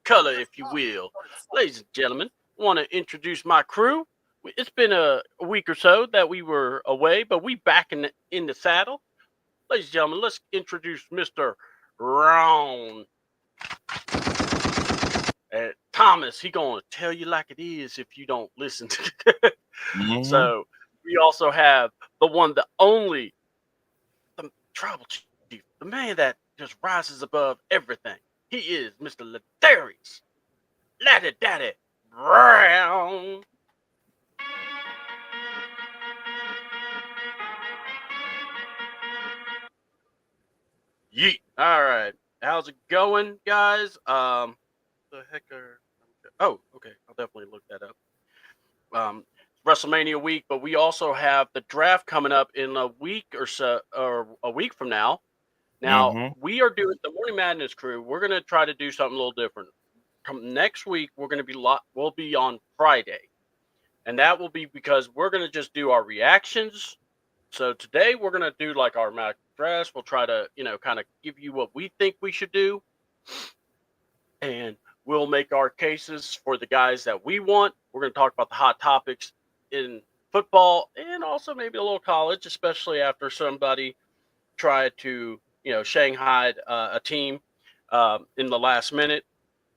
color, if you will. Ladies and gentlemen, I want to introduce my crew. It's been a week or so that we were away, but we back in the saddle. Ladies and gentlemen, let's introduce Mr. Ron. Thomas, he gonna tell you like it is if you don't listen. Hmm. So we also have the one, the only, the tribal chief, the man that just rises above everything. He is Mr. Ladarius, Laddie Daddy Brown. Yeet. All right. How's it going, guys? The heck are. Oh, okay. I'll definitely look that up. WrestleMania week, but we also have the draft coming up in a week or so, or a week from now. Now Hmm. we are doing the Morning Madness crew. We're gonna try to do something a little different. Next week, we're gonna be we'll be on Friday, and that will be because we're gonna just do our reactions. So today we're gonna do like our mock drafts. We'll try to kind of give you what we think we should do, and we'll make our cases for the guys that we want. We're going to talk about the hot topics in football and also maybe a little college, especially after somebody tried to, Shanghai a team in the last minute.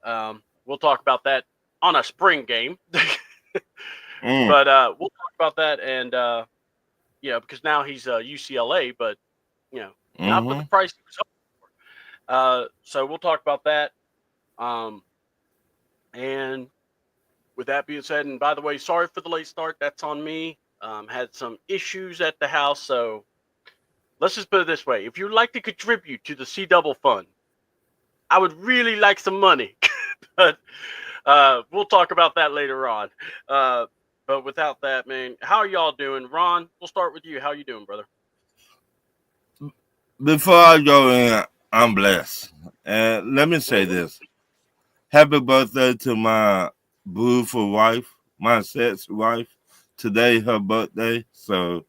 We'll talk about that on a spring game, Mm. but we'll talk about that and because now he's UCLA, but not with the Hmm. price he was hoping for. So we'll talk about that. Um, and with that being said, and by the way, sorry for the late start. That's on me. Had some issues at the house, so let's just put it this way: if you'd like to contribute to the CDouble fund, I would really like some money, but we'll talk about that later on. Uh, but without that, man, how are y'all doing, Ron? We'll start with you. How you doing, brother? Before I go in, I'm blessed. And let me say Mm-hmm. this. Happy birthday to my beautiful wife, my sex wife. Today her birthday. So,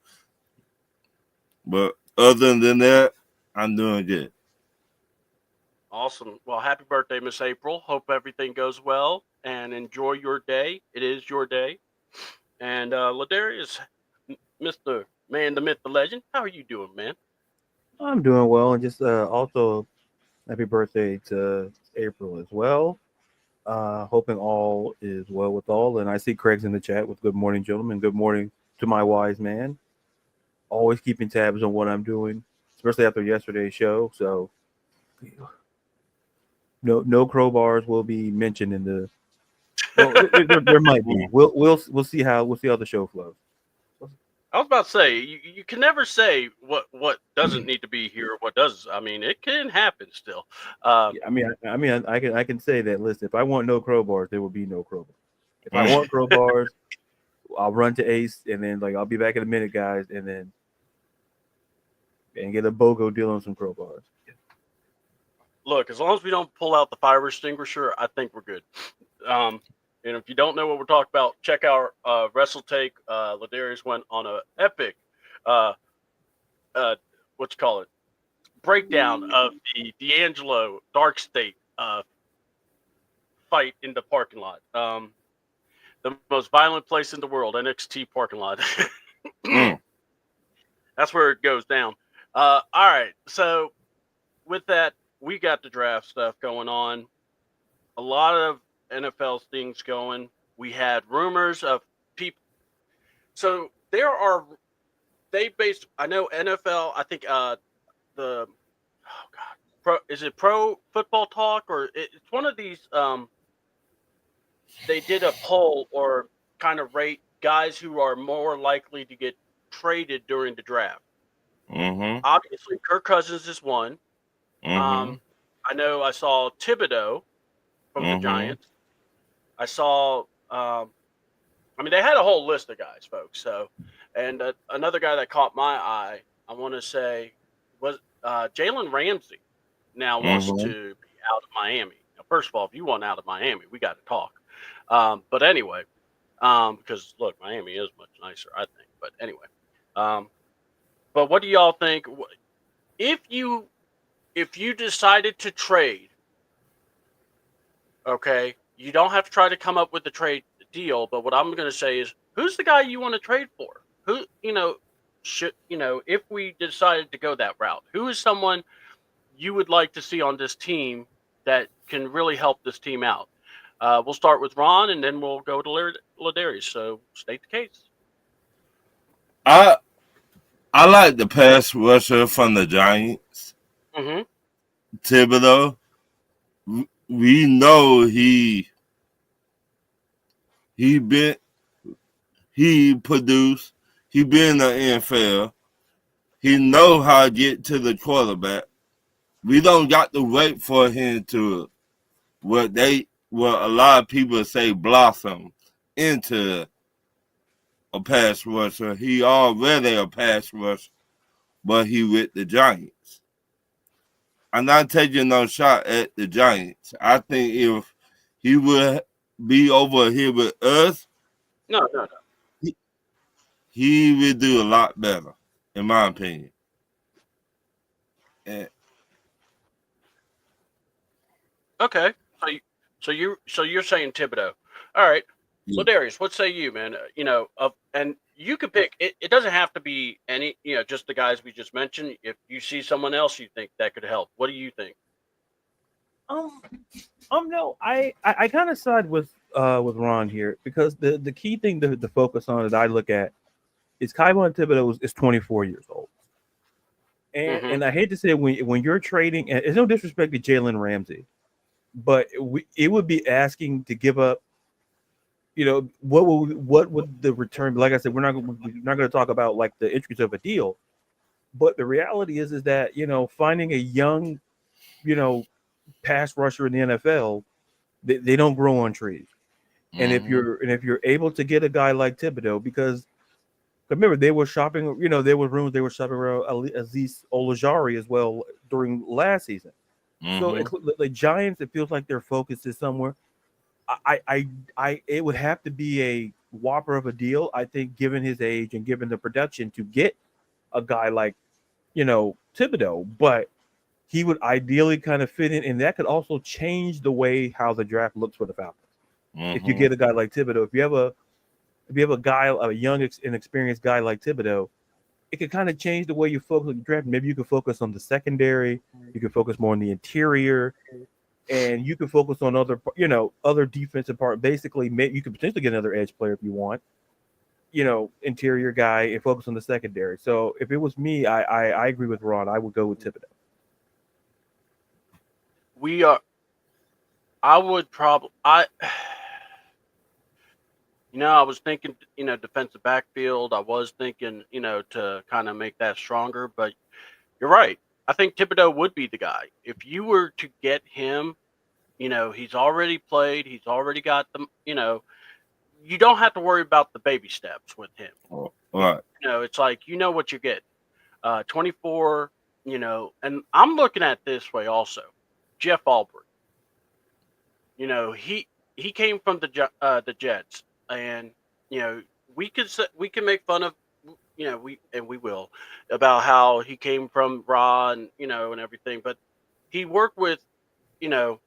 but other than that, I'm doing good. Awesome. Well, happy birthday, Miss April. Hope everything goes well and enjoy your day. It is your day. And Ladarius, Mr. Man, the Myth, the Legend, how are you doing, man? I'm doing well, and just also happy birthday to April as well. Hoping all is well with all. And I see Craig's in the chat with good morning, gentlemen. Good morning to my wise man. Always keeping tabs on what I'm doing, especially after yesterday's show. So no crowbars will be mentioned in the. Well, there might be. Mm. We'll see how the show flows. I was about to say you can never say what doesn't need to be here or what does. I mean, it can happen still. Uh, Yeah, I can say that. Listen, if I want no crowbars, there will be no crowbars. If I Mm. want crowbars, I'll run to Ace, and then I'll be back in a minute, guys, and get a BOGO deal on some crowbars. Look, as long as we don't pull out the fire extinguisher, I think we're good. Um, and if you don't know what we're talking about, check our Wrestle Take. Ladarius went on a epic, uh, uh, what you call it, breakdown of the D'Angelo Dark State fight in the parking lot. The most violent place in the world, NXT parking lot. Mm. That's where it goes down. All right. So with that, we got the draft stuff going on. A lot of NFL things going. We had rumors of people. So there are they based. I know NFL. I think the oh god, is it Pro Football Talk or it's one of these. They did a poll or kind of rate guys who are more likely to get traded during the draft. Hmm. Obviously, Kirk Cousins is one. Hmm. Um, I know I saw Thibodeau from the Hmm. Giants. I saw. I mean, they had a whole list of guys, folks. So, and another guy that caught my eye, I want to say, was Jalen Ramsey. Now wants Hmm. to be out of Miami. Now, first of all, if you want out of Miami, we got to talk. But anyway, because look, Miami is much nicer, I think. But anyway, um, but what do y'all think? If you decided to trade Okay, you don't have to try to come up with a trade deal, but what I'm going to say is, who's the guy you want to trade for? Who, should if we decided to go that route, who is someone you would like to see on this team that can really help this team out? We'll start with Ron, and then we'll go to Ladarius. So state the case. I I like the pass rusher from the Giants, Mm-hmm. Thibodeau. We know he been he produced. He been in the NFL. He know how to get to the quarterback. We don't got to wait for him to what a lot of people say blossom into a pass rusher. He already a pass rusher, but he with the Giants. I'm not taking no shot at the Giants. I think if he would be over here with us, No, no, no. he, he would do a lot better, in my opinion. And, Okay. So you're saying Thibodeau. All right. yeah. Ladarius, what say you, man? And you could pick. It doesn't have to be any. Just the guys we just mentioned. If you see someone else you think that could help, what do you think? Um, no, I kind of side with Ron here because the key thing to focus on that I look at is Kayvon Thibodeau is 24 years old, Mm-hmm. and I hate to say it, when you're trading, and it's no disrespect to Jalen Ramsey, but it would be asking to give up. What would the return be? Like I said, we're not going to talk about like the intricacies of a deal, but the reality is that finding a young you know pass rusher in the NFL, they don't grow on trees. And Mm-hmm. if you're able to get a guy like Thibodeau, because remember they were shopping, there was rumors they were shopping around Aziz Olajari as well during last season. So Mm-hmm. the Giants, it feels like their focus is somewhere. It would have to be a whopper of a deal, I think, given his age and given the production to get a guy like Thibodeau, but he would ideally kind of fit in, and that could also change the way how the draft looks for the Falcons. If you Mm-hmm. get a guy like Thibodeau, if you have a guy, a young, inexperienced guy like Thibodeau, it could kind of change the way you focus on the draft. Maybe you could focus on the secondary, you could focus more on the interior, and you could focus on other defensive part. Basically, you could potentially get another edge player if you want, interior guy, and focus on the secondary. So if it was me, I agree with Ron. I would go with Thibodeau. We are. I would probably. I was thinking, defensive backfield. I was thinking, to kind of make that stronger. But you're right. I think Thibodeau would be the guy. If you were to get him, he's already played. He's already got them. You don't have to worry about the baby steps with him. All right. It's like what you get. 24. And I'm looking at this way also. Jeff Albrecht. He came from the Jets, and we can make fun of we will about how he came from Raw and and everything, but he worked with you know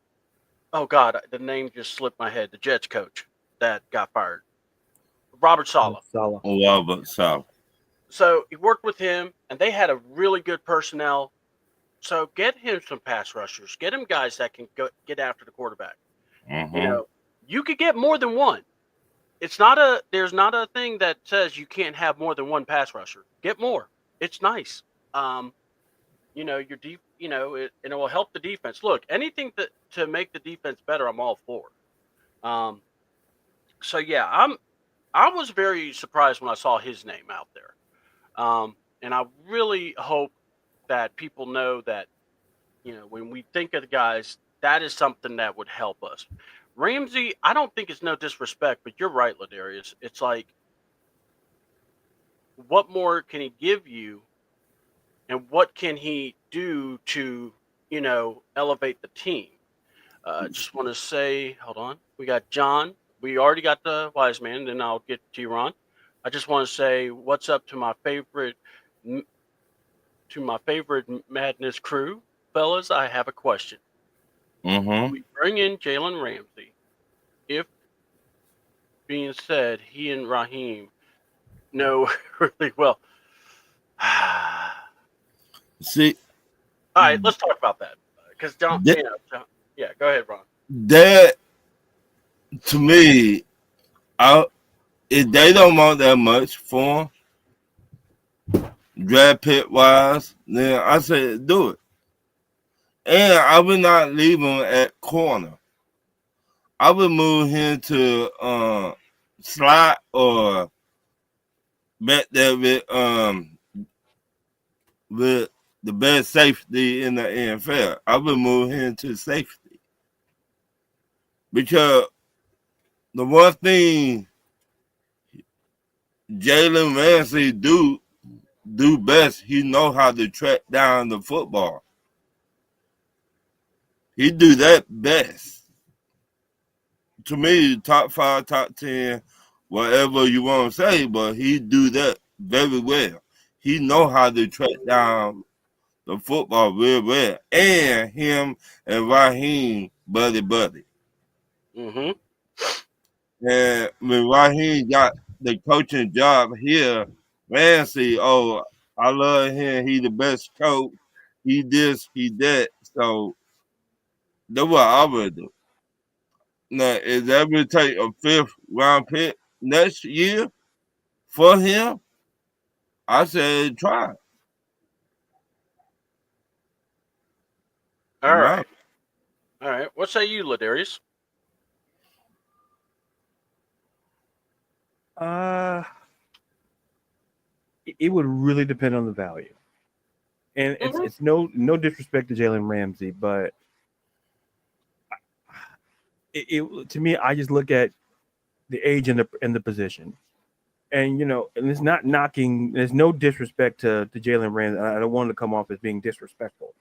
oh God, the name just slipped my head. The Jets coach that got fired, Robert Saleh. Salah. Robert South. So he worked with him, and they had a really good personnel. So get him some pass rushers. Get him guys that can get after the quarterback. You Mm-hmm. know, you could get more than one. There's not a thing that says you can't have more than one pass rusher. Get more. It's nice. Um, your deep, and it will help the defense. Look, anything to make the defense better, I'm all for. Um, so yeah, I was very surprised when I saw his name out there. And I really hope that people know that, when we think of the guys, that is something that would help us. Ramsey, I don't think it's no disrespect, but you're right, Ladarius. It's like, what more can he give you, and what can he do to, elevate the team? Just want to say, hold on, we got John. We already got the wise man. Then I'll get to you, Ron. I just want to say, what's up to my favorite madness crew, fellas? I have a question. Mm-hmm. We bring in Jalen Ramsey. If being said, he and Raheem know really well. All See, right, let's talk about that because John, that, yeah, go ahead, Ron. that to me, I, if they don't want that much for him, draft pick wise, then I say do it. And I would not leave him at corner. I would move him to slot or back there with the best safety in the NFL. I would move him to safety because the one thing Jalen Ramsey do best, he know how to track down the football. He do that best. To me, top 5, top 10, whatever you want to say, but he do that very well. He know how to track down the football real well. And him and Raheem buddy. Mm-hmm. And when Raheem got the coaching job here, Ramsey, oh, I love him. He the best coach. He this, he that. So that's what I would do. Now, is that would take a 5th round pick next year for him? I said try. All My, right, all right. What say you, Ladarius? Uh, it would really depend on the value, and Mm-hmm. it's no disrespect to Jalen Ramsey, but it to me, I just look at the age and the position, and and it's not knocking. There's no disrespect to Jalen Ramsey. I don't want to come off as being disrespectful,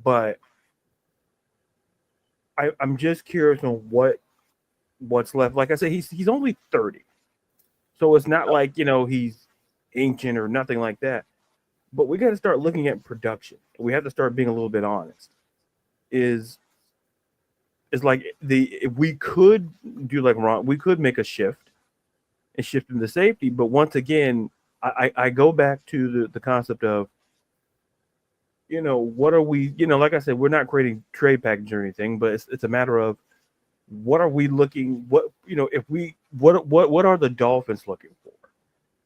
but I'm just curious on what's left. Like I said, he's only 30, so it's not like he's ancient or nothing like that. But we got to start looking at production. We have to start being a little bit honest. Is like if we could do like Ron, we could make a shift and shift into safety. But once again, I go back to the concept of what are we like I said, we're not creating trade package or anything, but it's a matter of what are we looking if we what are the Dolphins looking for,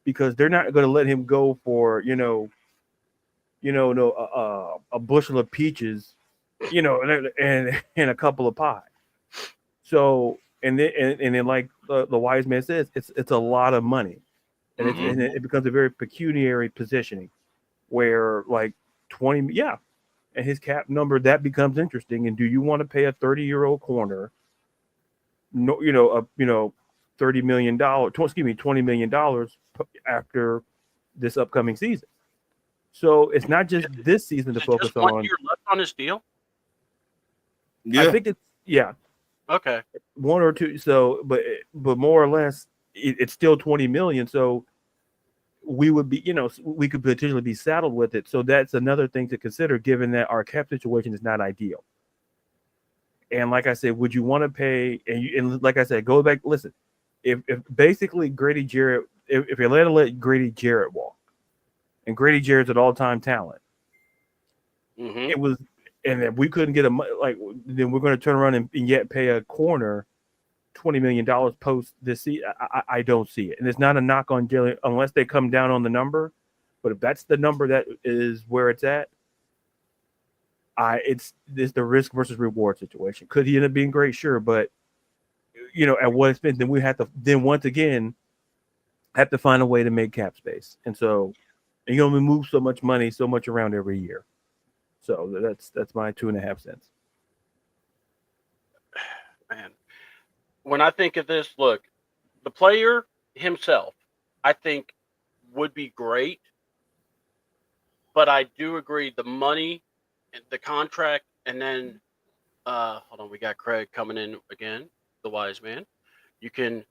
because they're not going to let him go for no a bushel of peaches, and a couple of pie. So and then like the wise man says, it's a lot of money, and Mm-hmm. it becomes a very pecuniary positioning where like 20, yeah, and his cap number, that becomes interesting. And do you want to pay a 30-year-old corner no $30 million, excuse me, $20 million after this upcoming season? So it's not just this season to Is it just focus 1 on. year left on his deal? I yeah. think it's, yeah, Okay. one or two. So, but more or less, it's still 20 million. So we would be, we could potentially be saddled with it. So that's another thing to consider, given that our cap situation is not ideal. And like I said, would you want to pay? And like I said, go back. Listen, if basically Grady Jarrett, if you're let Grady Jarrett walk, and Grady Jarrett's an all-time talent, Mm-hmm. it was, and if we couldn't get then we're going to turn around and yet pay a corner $20 million post this season. I don't see it, and it's not a knock on Jalen unless they come down on the number. But if that's the number that is where it's at, it's the risk versus reward situation. Could he end up being great? Sure, but at what expense? Then we have to once again have to find a way to make cap space, and so you only move so much money, so much around every year. So that's my 2.5 cents. Man, when I think of this, look, the player himself, I think, would be great, but I do agree the money, the contract, and then hold on, we got Craig coming in again, the wise man. You can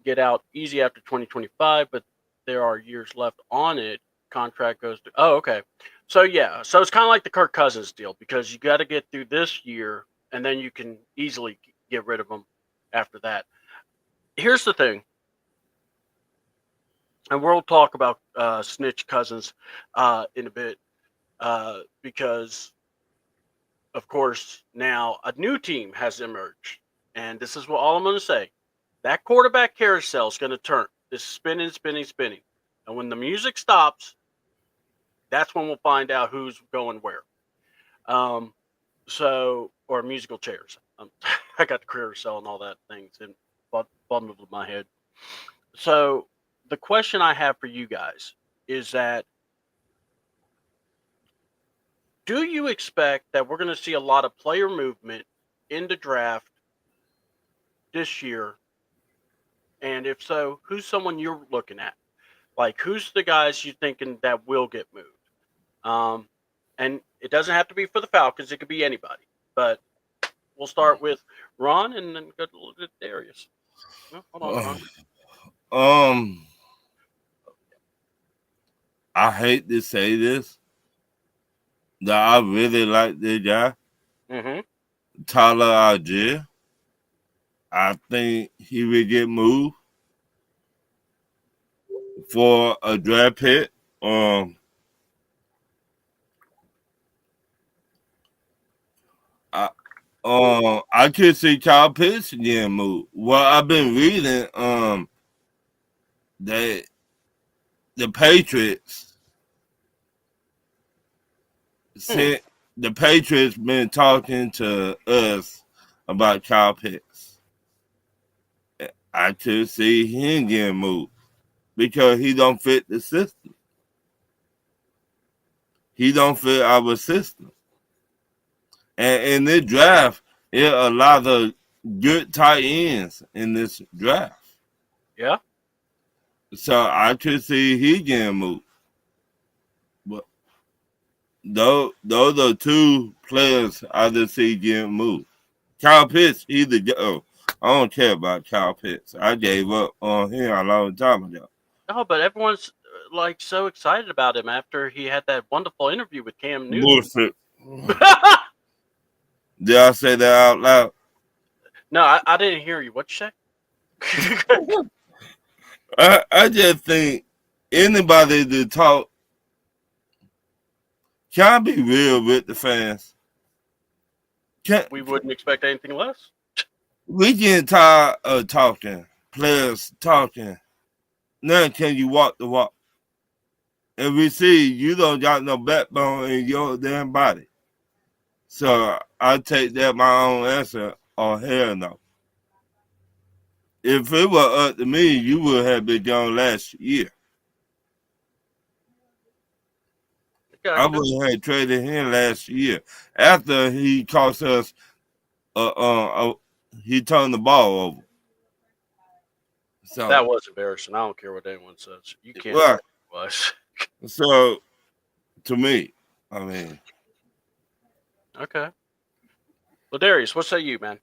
get out easy after 2025, but there are years left on it. Contract goes to okay. So yeah, so it's kind of like the Kirk Cousins deal because you got to get through this year, and then you can easily get rid of them after that. Here's the thing, and we'll talk about Snitch Cousins in a bit because, of course, now a new team has emerged, and this is what all I'm going to say: that quarterback carousel is going to turn. It's spinning, spinning, spinning, and when the music stops, that's when we'll find out who's going where. Um, So, or musical chairs. I got the carousel and all that things and bundled in my head. So, the question I have for you guys is that do you expect that we're going to see a lot of player movement in the draft this year? And if so, who's someone you're looking at? Like, who's the guys you thinking that will get moved? Um, and it doesn't have to be for the Falcons; it could be anybody. But we'll start with Ron and then go to Darius. Oh, hold on, Ron. Um, I hate to say this, that I really like this guy, Mm-hmm. Tyler Algier. I think he would get moved for a draft pick. I I could see Kyle Pitts getting moved. Well, I've been reading that the Patriots sent the Patriots been talking to us about Kyle Pitts. I could see him getting moved because he don't fit the system. He don't fit our system. And in this draft, there are a lot of good tight ends in this draft. Yeah. So I could see he getting moved. But those are two players I just see getting moved. Kyle Pitts, either go. I don't care about Kyle Pitts. I gave up on him a long time ago. Oh, but everyone's like so excited about him after he had that wonderful interview with Cam Newton. Bullshit. Did I say that out loud? No, I didn't hear you. What'd you say? I just think anybody to talk, can I be real with the fans? We wouldn't expect anything less. We getting tired of talking, players talking. Now can you walk the walk? And we see you don't got no backbone in your damn body. So I take that my own answer or hell no. If it were up to me, you would have been gone last year. I would have traded him last year after he cost us. He turned the ball over. So that was embarrassing. I don't care what anyone says. You can't. Right. Was. So to me, I mean. Okay. Well, Darius, what say you, man?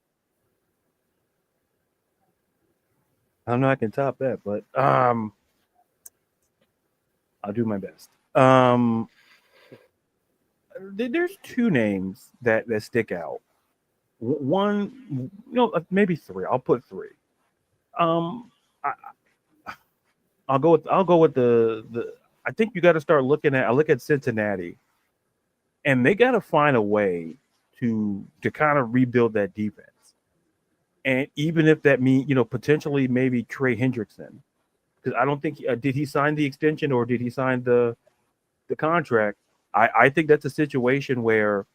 I don't know I can top that, but I'll do my best. There's two names that stick out. One, maybe three. I'll put three. I'll go with the. I think you got to start looking at. I look at Cincinnati, and they got to find a way to kind of rebuild that defense. And even if that means, potentially maybe Trey Hendrickson, because I don't think did he sign the extension or did he sign the contract? I think that's a situation where,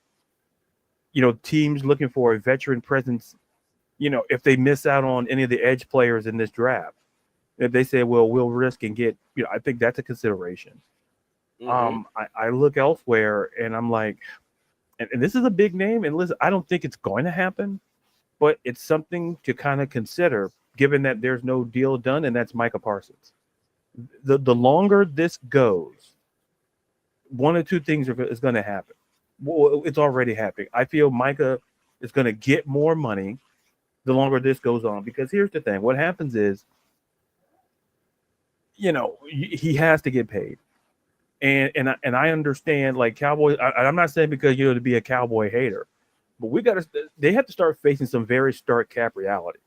teams looking for a veteran presence, if they miss out on any of the edge players in this draft, if they say, well, we'll risk and get, I think that's a consideration. Mm-hmm. I look elsewhere and I'm like, and this is a big name, and listen, I don't think it's going to happen, but it's something to kind of consider, given that there's no deal done, and that's Micah Parsons. The longer this goes, one or two things is going to happen. Well, it's already happening. I feel Micah is going to get more money the longer this goes on, because here's the thing. What happens is, he has to get paid. And I understand like Cowboys. I'm not saying because to be a Cowboy hater, but they have to start facing some very stark cap realities.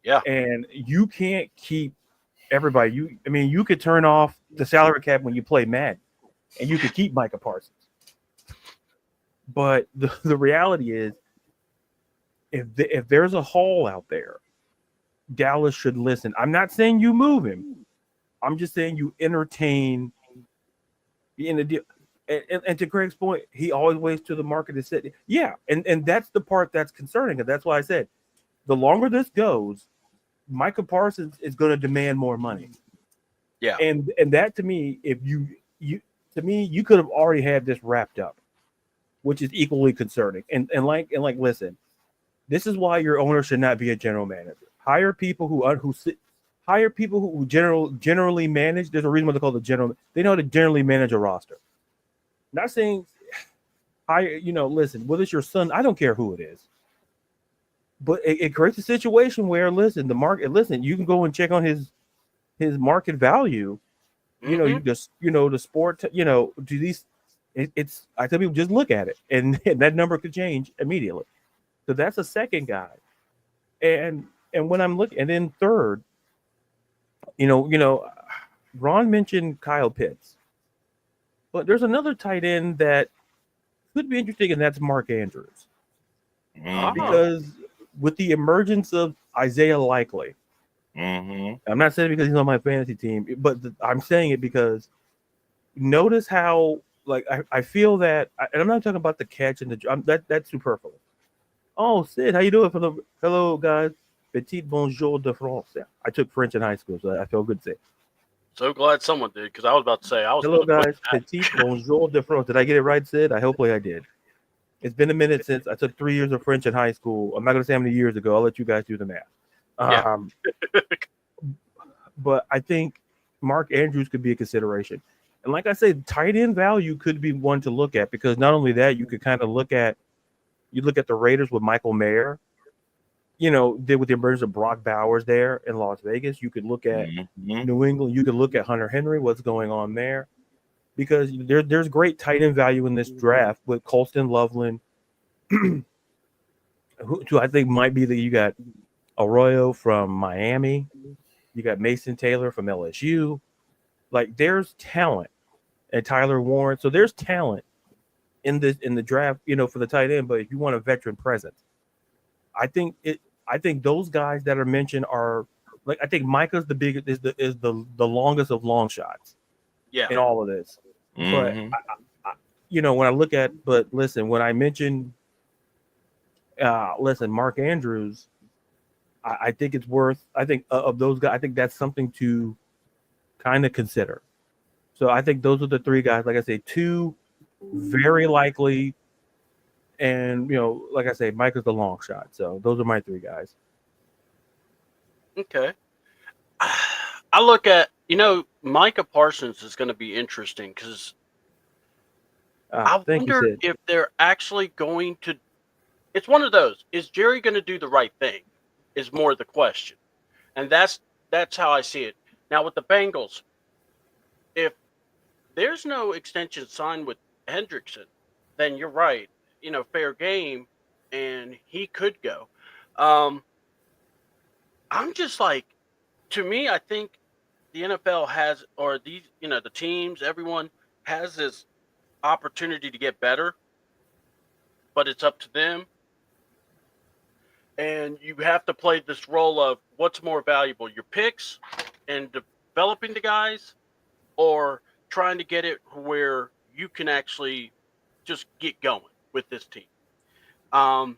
Yeah. And you can't keep everybody. You could turn off the salary cap when you play Madden, and you could keep Micah Parsons. But the reality is, if there's a hole out there, Dallas should listen. I'm not saying you move him. I'm just saying you entertain in the deal. And to Craig's point, he always waits to the market to sit. Yeah, and that's the part that's concerning. And that's why I said the longer this goes, Micah Parsons is going to demand more money. Yeah. And that to me, if you you could have already had this wrapped up, which is equally concerning. And listen, this is why your owner should not be a general manager. Hire people hire people who generally manage. There's a reason why they call the general. They know how to generally manage a roster. Not saying hire. Listen, whether it's your son, I don't care who it is. But it creates a situation where listen, the market. Listen, you can go and check on his market value. You just the sport. Do these. I tell people just look at it, and that number could change immediately. So that's a second guy, and when I'm looking, and then third, Ron mentioned Kyle Pitts, but there's another tight end that could be interesting, and that's Mark Andrews, because with the emergence of Isaiah Likely, I'm not saying it because he's on my fantasy team, but I'm saying it because notice how I feel that, and I'm not talking about the catch and that's superfluous. Oh, Sid, how you doing? Hello, guys. Petit bonjour de France. Yeah, I took French in high school, so I feel good to say. So glad someone did, because I was about to say I was. Hello, guys. Petit bonjour de France. Did I get it right, Sid? Hopefully I did. It's been a minute since I took 3 years of French in high school. I'm not going to say how many years ago. I'll let you guys do the math. Yeah. But I think Mark Andrews could be a consideration. And like I said, tight end value could be one to look at, because not only that, you could kind of look at the Raiders with Michael Mayer, did with the emergence of Brock Bowers there in Las Vegas. You could look at New England. You could look at Hunter Henry, what's going on there, because there's great tight end value in this draft with Colston Loveland, who I think might be you got Arroyo from Miami. You got Mason Taylor from LSU. Like, there's talent, and Tyler Warren. So there's talent in the draft, for the tight end. But if you want a veteran presence, I think those guys that are mentioned are like, I think Micah's the biggest, is the longest of long shots. Yeah. In all of this. But when I look at, but listen, when I mention, Mark Andrews, I think it's worth. I think of those guys, I think that's something to kind of consider. So I think those are the three guys. Like I say, two very likely, and like I say, Mike is the long shot. So those are my three guys. Okay. I look at Micah Parsons is going to be interesting, because I wonder if they're actually going to. It's one of those. Is Jerry going to do the right thing? Is more the question, and that's how I see it. Now with the Bengals, if there's no extension signed with Hendrickson, then you're right. Fair game, and he could go. I'm just like, to me, I think the NFL has, or these, the teams, everyone has this opportunity to get better, but it's up to them. And you have to play this role of what's more valuable, your picks and developing the guys, or trying to get it where you can actually just get going with this team. And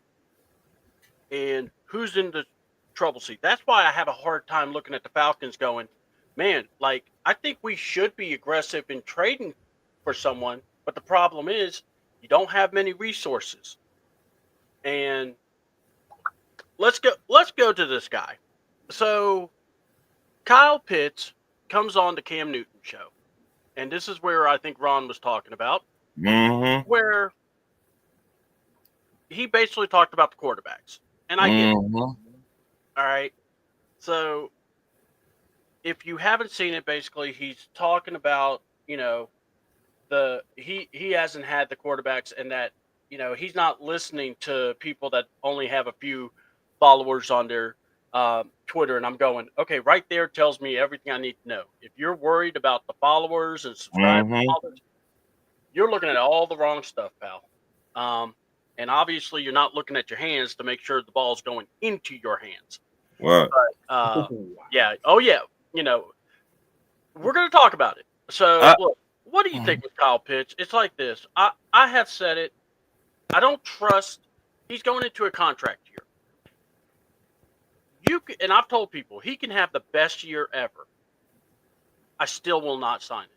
who's in the trouble seat? That's why I have a hard time looking at the Falcons going, man, like, I think we should be aggressive in trading for someone, but the problem is you don't have many resources. And let's go to this guy. So Kyle Pitts comes on the Cam Newton show, and this is where I think Ron was talking about, where he basically talked about the quarterbacks, and I get it. All right, so if you haven't seen it, basically he's talking about he hasn't had the quarterbacks, and that he's not listening to people that only have a few followers on their Twitter. And I'm going, okay, right there tells me everything I need to know. If you're worried about the followers and subscribers, Mm-hmm. all this, you're looking at all the wrong stuff, pal. And obviously, you're not looking at your hands to make sure the ball's going into your hands. Right. Yeah. Oh, yeah. We're going to talk about it. So, I, look, what do you think with Kyle Pitts? It's like this. I have said it. I don't trust. He's going into a contract year. And I've told people he can have the best year ever. I still will not sign it.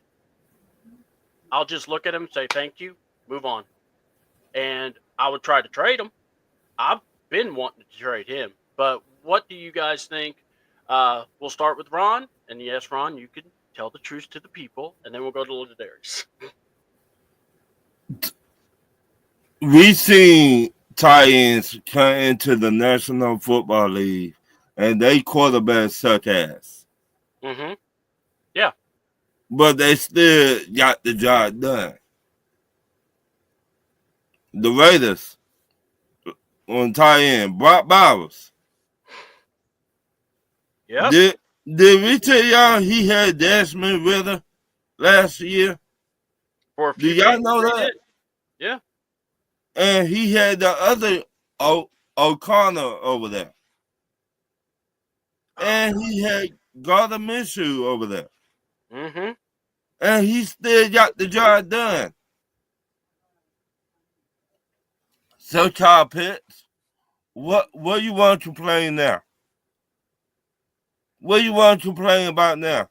I'll just look at him, say thank you, move on. And I would try to trade him. I've been wanting to trade him. But what do you guys think? We'll start with Ron. And yes, Ron, you can tell the truth to the people. And then we'll go to Ladarius. we seen tie-ins come into the National Football League, and they quarterbacks suck ass. Mm-hmm. Yeah. But they still got the job done. The Raiders on tie-in, Brock Bowers. Yeah. Did we tell y'all he had Desmond Ritter last year? For a Do few y'all games, know they that? did. Yeah. And he had the other O'Connor over there. And he had Gardner Minshew over there. Mm-hmm. And he still got the job done. So, Kyle Pitts, what you want to play now? What you want to play about now?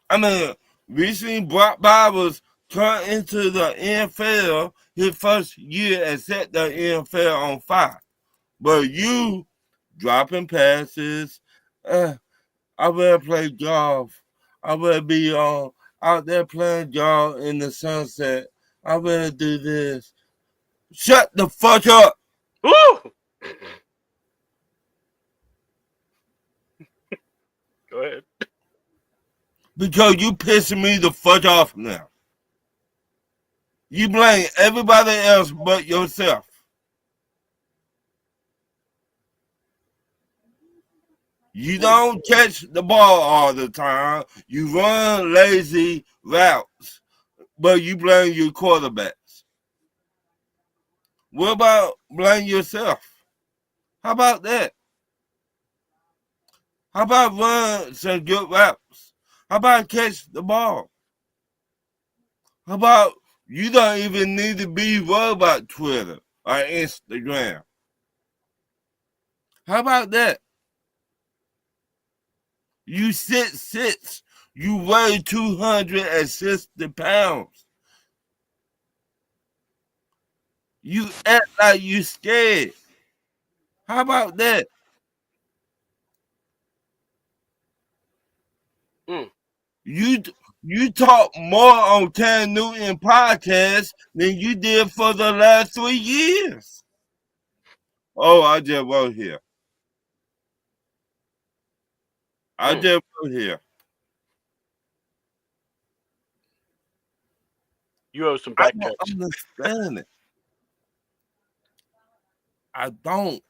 I mean, we seen Brock Bowers come into the NFL his first year and set the NFL on fire. But you dropping passes, I will play golf. I will be out there playing golf in the sunset. I will do this. Shut the fuck up. Woo! Go ahead. Because you pissing me the fuck off now. You blame everybody else but yourself. You don't catch the ball all the time. You run lazy routes, but you blame your quarterbacks. What about blame yourself? How about that? How about run some good routes? How about catch the ball? How about you don't even need to be worried about Twitter or Instagram? How about that? You 6'6". You weigh 260 pounds. You act like you scared. How about that? Mm. You talk more on Cam Newton podcast than you did for the last 3 years. Oh, I just wrote here. I just wrote here. You owe some I back don't checks. understand it. I don't.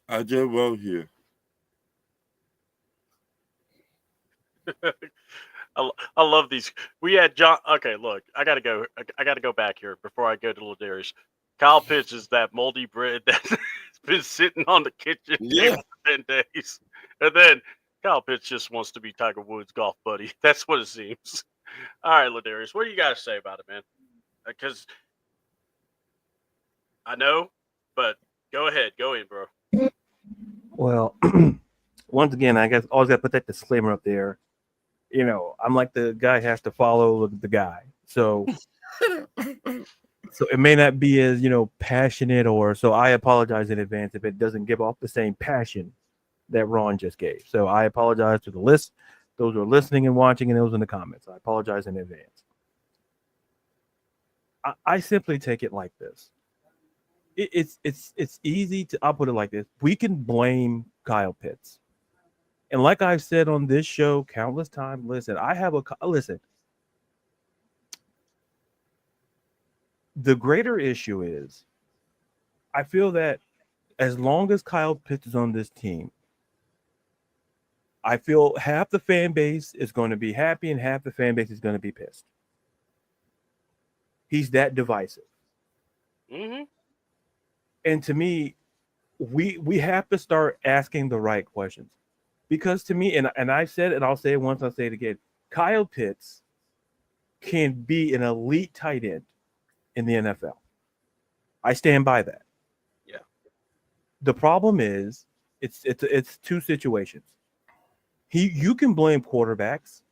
I just wrote here. I love these. We had John. Okay, look, I gotta go. I gotta go back here before I go to Ladarius. Kyle Pitts is that moldy bread that's been sitting on the kitchen Yeah. table for 10 days, and then Kyle Pitts just wants to be Tiger Woods' golf buddy. That's what it seems. All right, Ladarius, what do you got to say about it, man? Because I know, but go ahead, go in, bro. Well, once again, I guess always got to put that disclaimer up there. I'm like the guy has to follow the guy. So it may not be as, passionate or so I apologize in advance if it doesn't give off the same passion that Ron just gave. So I apologize to the list, those who are listening and watching, and those in the comments. I apologize in advance. I simply take it like this. It's easy to, I'll put it like this. We can blame Kyle Pitts. And like I've said on this show countless times, listen. The greater issue is, I feel that as long as Kyle Pitts is on this team, I feel half the fan base is going to be happy and half the fan base is going to be pissed. He's that divisive. Mm-hmm. And to me, we have to start asking the right questions. Because to me, and I've said it, and I'll say it once, I'll say it again, Kyle Pitts can be an elite tight end in the NFL. I stand by that. Yeah. The problem is it's two situations. You can blame quarterbacks.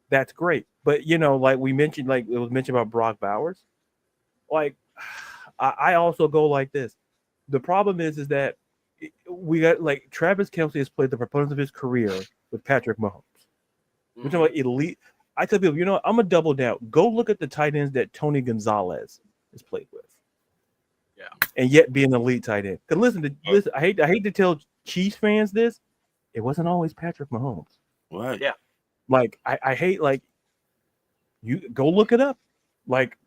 That's great. But like we mentioned, like it was mentioned about Brock Bowers. Like I also go like this. The problem is that we got like Travis Kelce has played the proponents of his career with Patrick Mahomes. We're talking about elite. I tell people, I'm gonna double down. Go look at the tight ends that Tony Gonzalez has played with. Yeah. And yet be an elite tight end. Because listen, I hate to tell Chiefs fans this. It wasn't always Patrick Mahomes. Right. Yeah. Like I hate like you go look it up. Like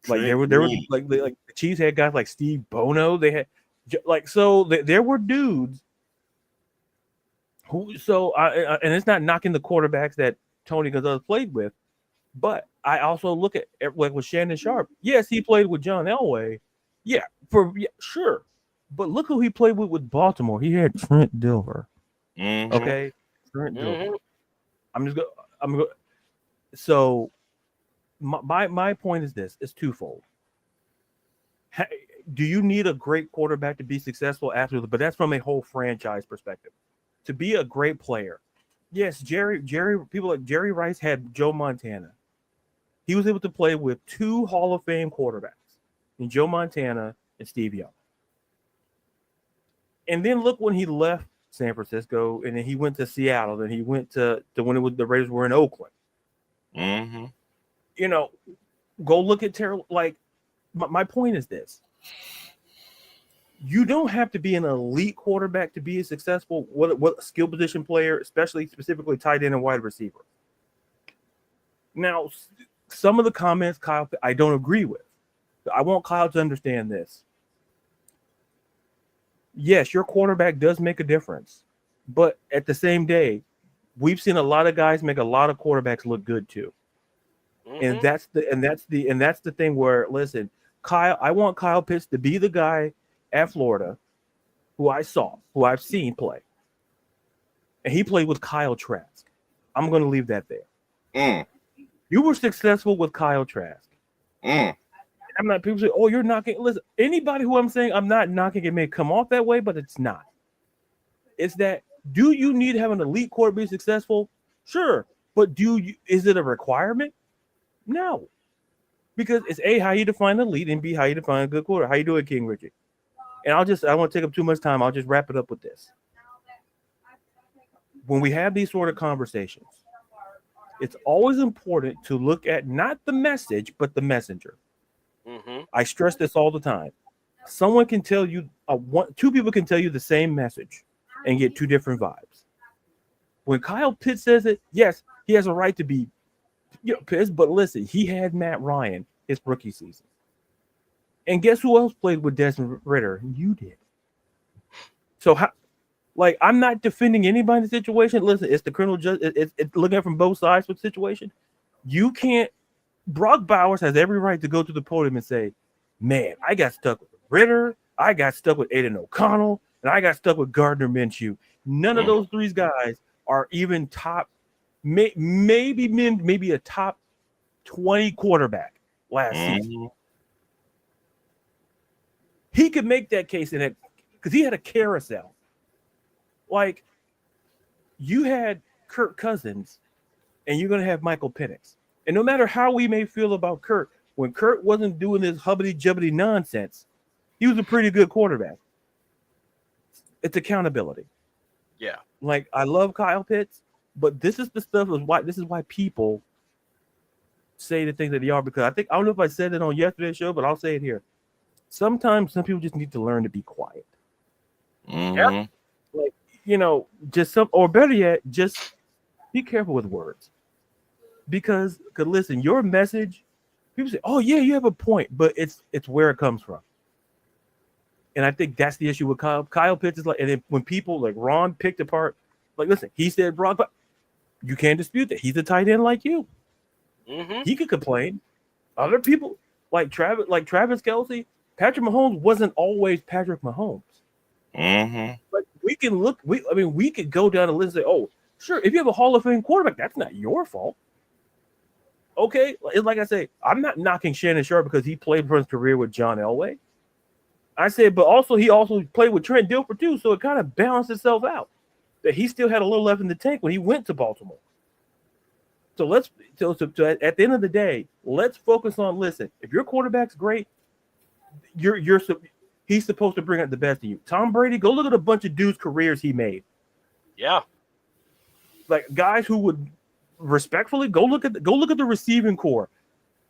there were like the Chiefs had guys like Steve Bono. They had there were dudes who and it's not knocking the quarterbacks that Tony Gonzalez played with, but I also look at like with Shannon Sharp. Yes, he played with John Elway. Yeah, sure. But look who he played with Baltimore. He had Trent Dilfer. Mm-hmm. Okay, Trent Dilfer. I'm going. So my point is this: it's twofold. Do you need a great quarterback to be successful? Absolutely, but that's from a whole franchise perspective. To be a great player, yes, people like Jerry Rice had Joe Montana. He was able to play with two Hall of Fame quarterbacks, in Joe Montana and Steve Young. And then look when he left San Francisco, and then he went to Seattle, and he went to when the Raiders were in Oakland. Mm-hmm. Go look at Terrell. Like, my point is this: you don't have to be an elite quarterback to be a successful what skill position player, specifically tight end and wide receiver. Now, some of the comments, Kyle, I don't agree with. I want Kyle to understand this. Yes, your quarterback does make a difference, but at the same day, we've seen a lot of guys make a lot of quarterbacks look good too. And that's the thing where, listen, Kyle, I want Kyle Pitts to be the guy at Florida who I've seen play. And he played with Kyle Trask. I'm going to leave that there. You were successful with Kyle Trask. I'm not, people say, oh, you're knocking. Listen, anybody who I'm saying I'm not knocking, it may come off that way, but it's not. It's that, do you need to have an elite quarterback to be successful? Sure. But is it a requirement? No. Because it's A, how you define elite, and B, how you define a good quarterback. How you do it, King Richard? And I don't want to take up too much time. I'll just wrap it up with this. When we have these sort of conversations, it's always important to look at not the message, but the messenger. I stress this all the time. Someone can tell you, two people can tell you the same message and get two different vibes. When Kyle Pitts says it, yes, he has a right to be pissed, but listen, he had Matt Ryan his rookie season. And guess who else played with Desmond Ridder? You did. So, I'm not defending anybody in the situation. Listen, it's the criminal justice. It's looking at it from both sides with the situation. You can't. Brock Bowers has every right to go to the podium and say, man, I got stuck with Ridder, I got stuck with Aiden O'Connell, and I got stuck with Gardner Minshew. None of those three guys are even top, maybe a top 20 quarterback last season. He could make that case in it because he had a carousel. Like, you had Kirk Cousins, and you're going to have Michael Penix. And no matter how we may feel about Kirk, when Kirk wasn't doing this hubbity-jubbity nonsense, he was a pretty good quarterback. It's accountability. Yeah. Like, I love Kyle Pitts, but this is why people say the things that they are, because I don't know if I said it on yesterday's show, but I'll say it here. Sometimes some people just need to learn to be quiet. Yep. Like, just some, or better yet, just be careful with words because listen, your message. People say, "Oh yeah, you have a point," but it's where it comes from. And I think that's the issue with Kyle. Kyle Pitts is like, and then when people like Ron picked apart, like, listen, he said Brock, but you can't dispute that he's a tight end like you. Mm-hmm. He could complain. Other people Travis Kelsey, Patrick Mahomes wasn't always Patrick Mahomes. Mm-hmm. But we can look. We could go down the list and say, oh, sure, if you have a Hall of Fame quarterback, that's not your fault. Okay, it's like I say, I'm not knocking Shannon Sharp because he played for his career with John Elway. I said, but also he also played with Trent Dilfer too, so it kind of balanced itself out. That he still had a little left in the tank when he went to Baltimore. So at the end of the day, let's focus on listen. If your quarterback's great, he's supposed to bring out the best in you. Tom Brady, go look at a bunch of dudes' careers he made. Yeah, like guys who would respectfully go look at the receiving core,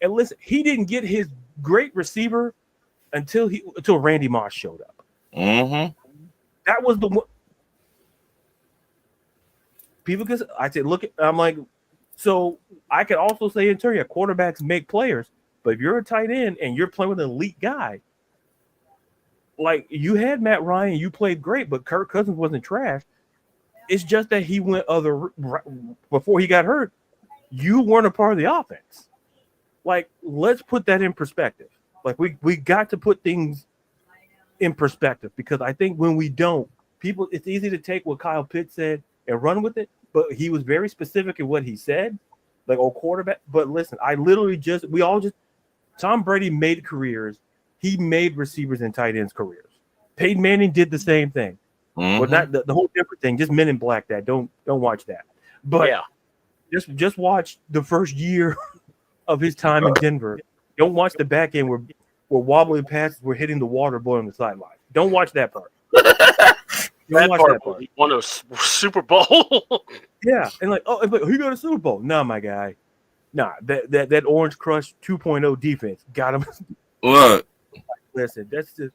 and listen. He didn't get his great receiver until Randy Moss showed up. Mm-hmm. That was the one. People can. I said, look. I'm like, so I can also say in turn, quarterbacks make players, but if you're a tight end and you're playing with an elite guy, like you had Matt Ryan, you played great, but Kirk Cousins wasn't trash. It's just that he went before he got hurt. You weren't a part of the offense. Like, let's put that in perspective. Like we got to put things in perspective because I think when we don't, it's easy to take what Kyle Pitts said and run with it, but he was very specific in what he said, like quarterback. But listen, Tom Brady made careers. He made receivers and tight ends careers. Peyton Manning did the same thing. Mm-hmm. Well, not the whole different thing. Just Men in Black. That don't watch that. But yeah, just watch the first year of his time in Denver. Don't watch the back end where wobbly passes were hitting the water boy on the sideline. Don't watch that part. that part. He won a Super Bowl. Yeah, and like, oh, he got a Super Bowl. No, my guy. Nah, that Orange Crush 2.0 defense got him. What? Listen, that's just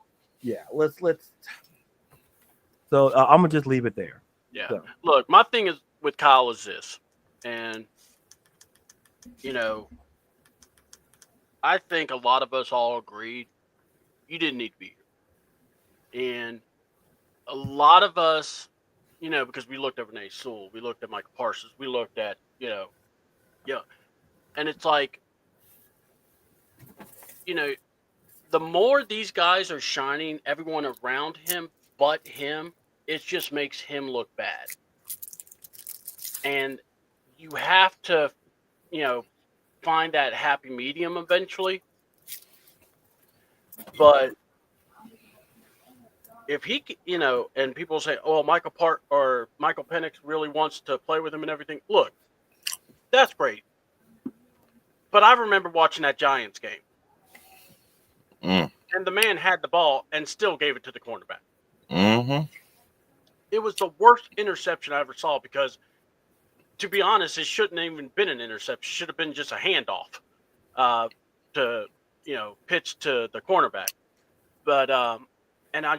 let's. So I'm gonna just leave it there. Yeah. So. Look, my thing is with Kyle is this, and I think a lot of us all agreed you didn't need to be here, and a lot of us, because we looked at Renee Sewell, we looked at Michael Parsons, we looked at and it's like, the more these guys are shining, everyone around him but him, it just makes him look bad. And you have to, find that happy medium eventually. But if he, and people say, "Oh, Michael Penix really wants to play with him and everything." Look, that's great. But I remember watching that Giants game. And the man had the ball and still gave it to the cornerback. Mm-hmm. It was the worst interception I ever saw because, to be honest, it shouldn't have even been an interception. It should have been just a handoff to, pitch to the cornerback. But, and I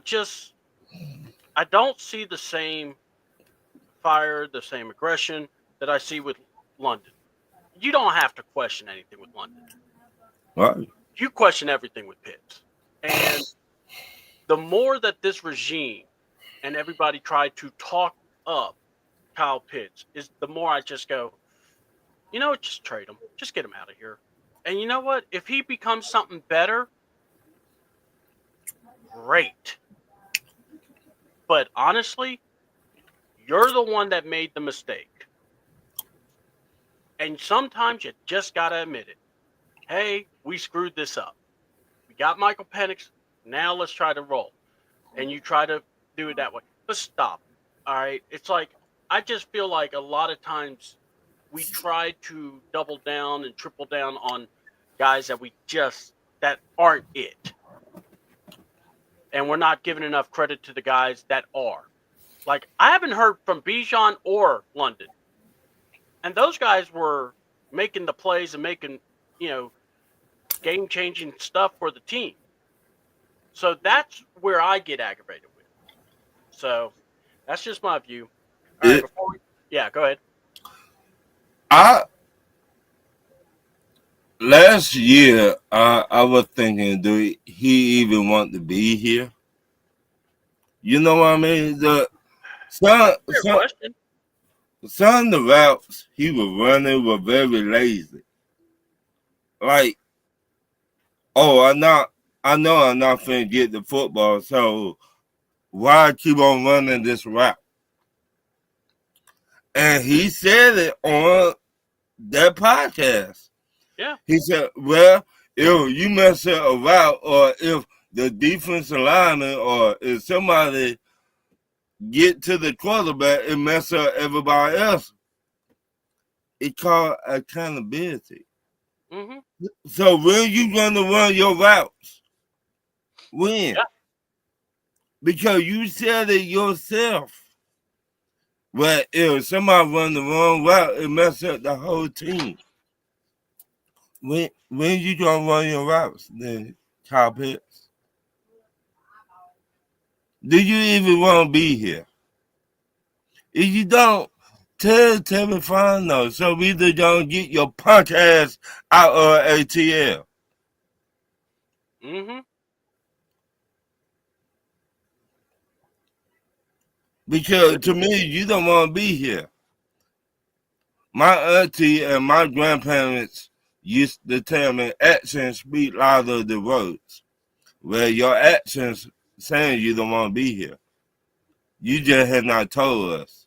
don't see the same fire, the same aggression that I see with London. You don't have to question anything with London. Right. You question everything with Pitts. And the more that this regime and everybody tried to talk up Kyle Pitts, is the more I just go, just trade him. Just get him out of here. And you know what? If he becomes something better, great. But honestly, you're the one that made the mistake. And sometimes you just got to admit it. Hey, we screwed this up. We got Michael Penix. Now let's try to roll. And you try to do it that way. But stop. All right? It's like, I just feel like a lot of times we try to double down and triple down on guys that aren't it. And we're not giving enough credit to the guys that are. Like, I haven't heard from Bijan or London. And those guys were making the plays and making, game-changing stuff for the team. So that's where I get aggravated with. So That's just my view. All right, go ahead. I last year I was thinking, do he even want to be here? You know what I mean? Some Fair some question. some of the routes he was running were very lazy. Like, oh, I know I'm not finna get the football, so why keep on running this route? And he said it on that podcast. Yeah. He said, well, if you mess up a route, or if the defensive lineman or if somebody get to the quarterback and mess up everybody else, it's called accountability. Mm-hmm. So when you gonna run your routes? When? Yeah. Because you said it yourself. Well, if somebody run the wrong route, it mess up the whole team. When you gonna run your routes, then Kyle Pitts? Do you even want to be here? If you don't, tell me fine though. So we either gonna get your punk ass out of ATL. Mm-hmm. Because to me, you don't want to be here. My auntie and my grandparents used to tell me actions speak louder than words. Well, your actions saying you don't want to be here. You just have not told us.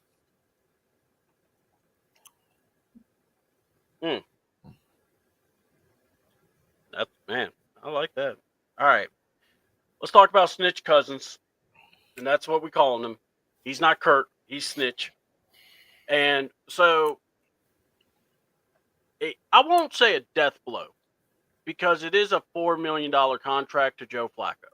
Man, I like that. All right. Let's talk about Snitch Cousins. And that's what we calling him. He's not Kurt, he's Snitch. And so I won't say a death blow because it is a $4 million contract to Joe Flacco.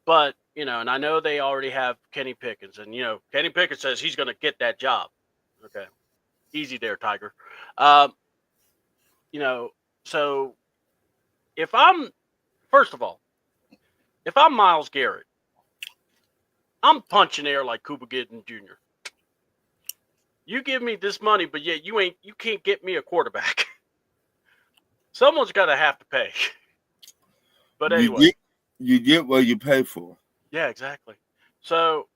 But, and I know they already have Kenny Pickens. And, Kenny Pickens says he's going to get that job. Okay. Easy there, Tiger. So first of all, if I'm Myles Garrett, I'm punching air like Cuba Gooding Jr. You give me this money, but yet you can't get me a quarterback. Someone's got to have to pay. But anyway, you get what you pay for. Yeah, exactly. So,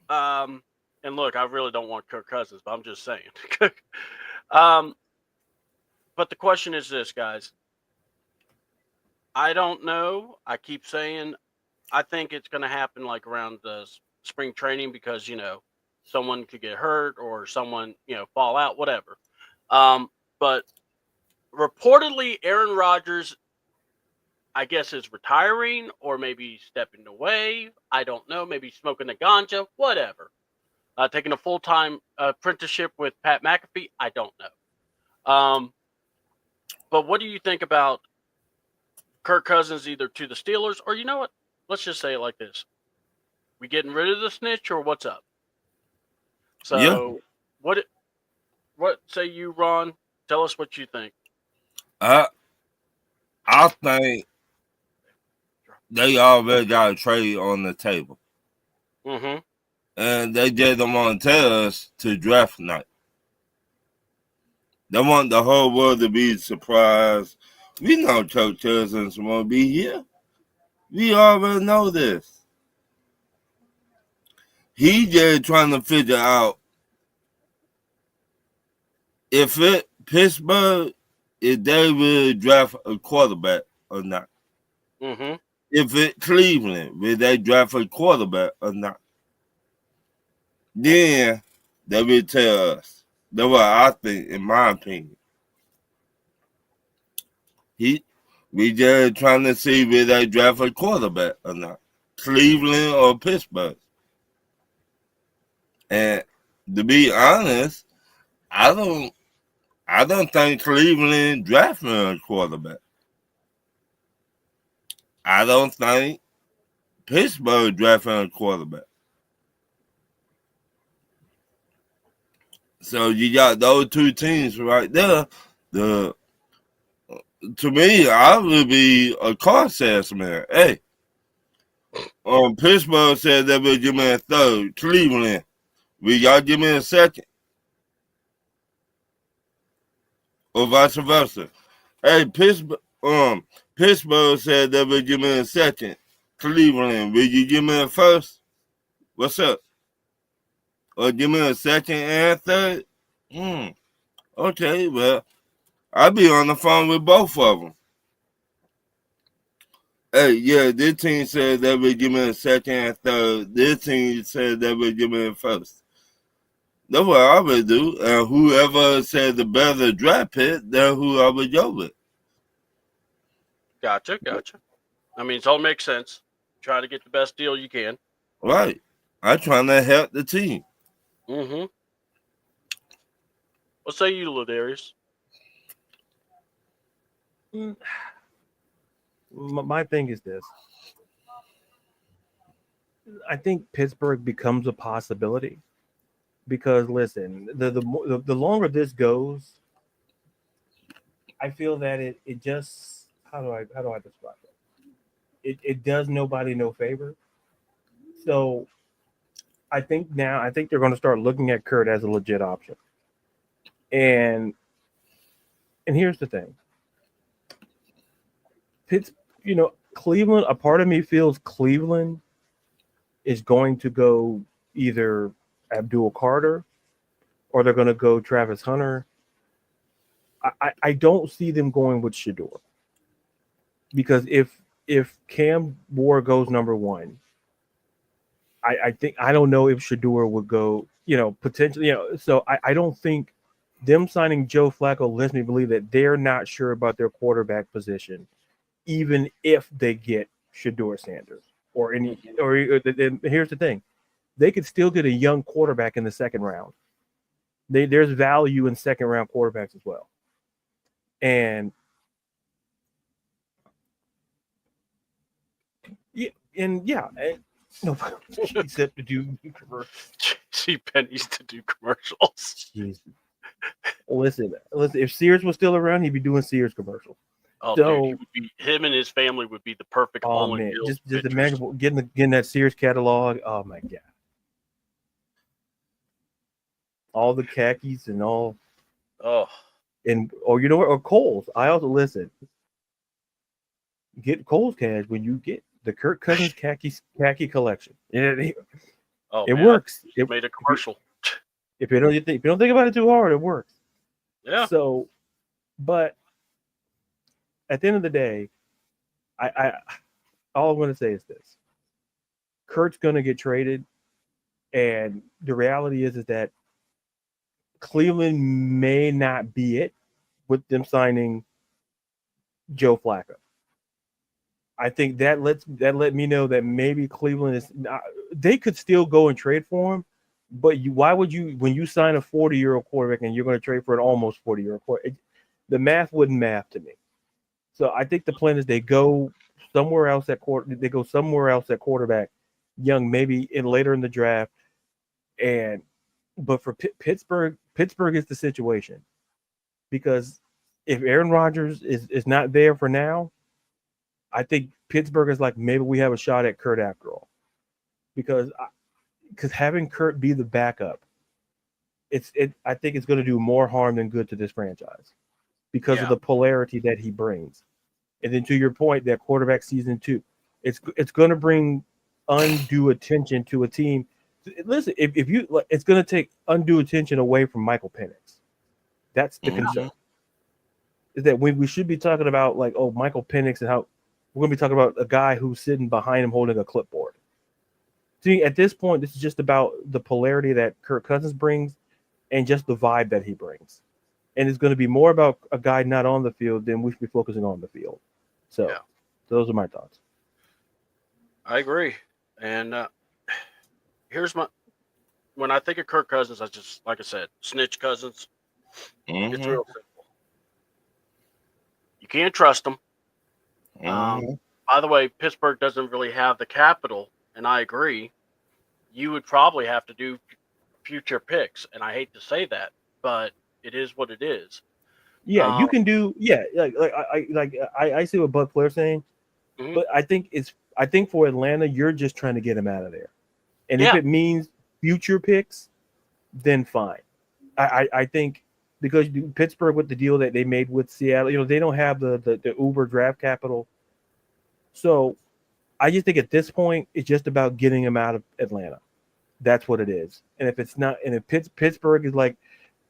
and look, I really don't want Kirk Cousins, but I'm just saying. But the question is this, guys. I don't know. I keep saying I think it's going to happen like around the spring training because, someone could get hurt or someone, fall out, whatever. But reportedly, Aaron Rodgers, I guess, is retiring or maybe stepping away. I don't know. Maybe smoking a ganja, whatever. Taking a full-time apprenticeship with Pat McAfee. I don't know. But what do you think about Kirk Cousins either to the Steelers or, you know what? Let's just say it like this. We getting rid of the snitch or what's up? So yeah. What say you, Ron? Tell us what you think. I think they already got a trade on the table. Mm-hmm. And they just don't want to tell us to draft night. They want the whole world to be surprised. We know Kirk Cousins won't be here. We already know this. He just trying to figure out if Pittsburgh, if they will draft a quarterback or not. Mm-hmm. If Cleveland, will they draft a quarterback or not? Then they will tell us. That's what I think, in my opinion. We just trying to see will they draft a quarterback or not. Cleveland or Pittsburgh. And to be honest, I don't think Cleveland drafting a quarterback. I don't think Pittsburgh drafting a quarterback. So you got those two teams right there. To me, I would be a car salesman. Hey, Pittsburgh said they would give me a third. Cleveland, will y'all give me a second? Or vice versa? Hey, Pittsburgh said they would give me a second. Cleveland, will you give me a first? What's up? Or give me a second and a third? Okay, well, I'll be on the phone with both of them. Hey, yeah, this team said they would give me a second and third. This team said they would give me a first. That's what I would do. And whoever said the better draft pick, that's who I would go with. Gotcha. I mean, it all makes sense. Try to get the best deal you can. Right. I'm trying to help the team. Mm-hmm. What say you, Ladarius? My thing is this. I think Pittsburgh becomes a possibility because listen, the longer this goes, I feel that it just how do I describe it? It does nobody no favor. So I think they're going to start looking at Kurt as a legit option. And here's the thing. Cleveland, a part of me feels Cleveland is going to go either Abdul Carter or they're going to go Travis Hunter. I don't see them going with Shador because if Cam Ward goes number one, I don't know if Shador would go, potentially, so I don't think them signing Joe Flacco lets me believe that they're not sure about their quarterback position, even if they get Shador Sanders or any, or here's the thing, they could still get a young quarterback in the second round. There's value in second round quarterbacks as well. And no, except to do commercials. See pennies to do commercials. Jeez. Listen. If Sears was still around, he'd be doing Sears commercials. Oh, so, dude, him and his family would be the perfect. Oh man, just imagine getting that Sears catalog. Oh my god, all the khakis and all. Oh, and you know what? Or Kohl's. I also listen. Get Kohl's cash when you get the Kirk Cousins khaki collection. It works. It made a commercial. If you don't think about it too hard, it works. Yeah. So, but at the end of the day, I all I'm going to say is this: Kurt's going to get traded, and the reality is that Cleveland may not be it with them signing Joe Flacco. I think that let me know that maybe Cleveland is not, they could still go and trade for him, but why would you, when you sign a 40-year-old quarterback and you're going to trade for an almost 40-year-old quarterback, the math wouldn't math to me. So I think the plan is they go somewhere else at quarterback, young, maybe later in the draft, but for Pittsburgh is the situation, because if Aaron Rodgers is not there for now, I think Pittsburgh is like, maybe we have a shot at Kurt after all, because having Kurt be the backup, I think it's going to do more harm than good to this franchise because of the polarity that he brings. And then to your point, that quarterback season 2, it's going to bring undue attention to a team. Listen, if you, it's going to take undue attention away from Michael Penix. That's the concern. Is that we should be talking about Michael Penix and how we're going to be talking about a guy who's sitting behind him holding a clipboard. See, at this point, this is just about the polarity that Kirk Cousins brings and just the vibe that he brings. And it's going to be more about a guy not on the field than we should be focusing on the field. So those are my thoughts. I agree. And when I think of Kirk Cousins, I just, like I said, snitch Cousins. Mm-hmm. It's real simple. You can't trust them. By the way, Pittsburgh doesn't really have the capital, and I agree. You would probably have to do future picks, and I hate to say that, but it is what it is. Yeah, you can do. Yeah, I see what Buck Flair's saying. Mhm. But I think for Atlanta, you're just trying to get him out of there. And if Yeah. it means future picks, then fine. I think because Pittsburgh with the deal that they made with Seattle, they don't have the Uber draft capital. So I just think at this point, it's just about getting him out of Atlanta. That's what it is. And if it's not, and if Pittsburgh is like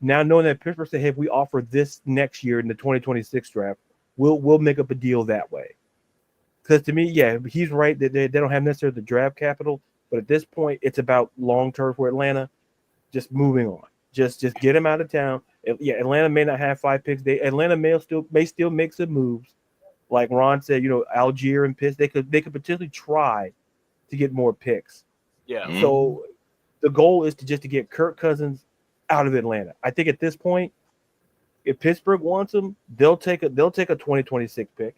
now knowing that Pittsburgh said, hey, if we offer this next year in the 2026 draft, we'll make up a deal that way. Because to me, yeah, he's right that they don't have necessarily the draft capital, but at this point, it's about long term for Atlanta. Just moving on. Just get him out of town. Yeah, Atlanta may not have 5 picks. Atlanta may still make some moves. Like Ron said, Algier and Pitts, they could potentially try to get more picks. Yeah. So the goal is to get Kirk Cousins out of Atlanta. I think at this point, if Pittsburgh wants him, they'll take a 2026 pick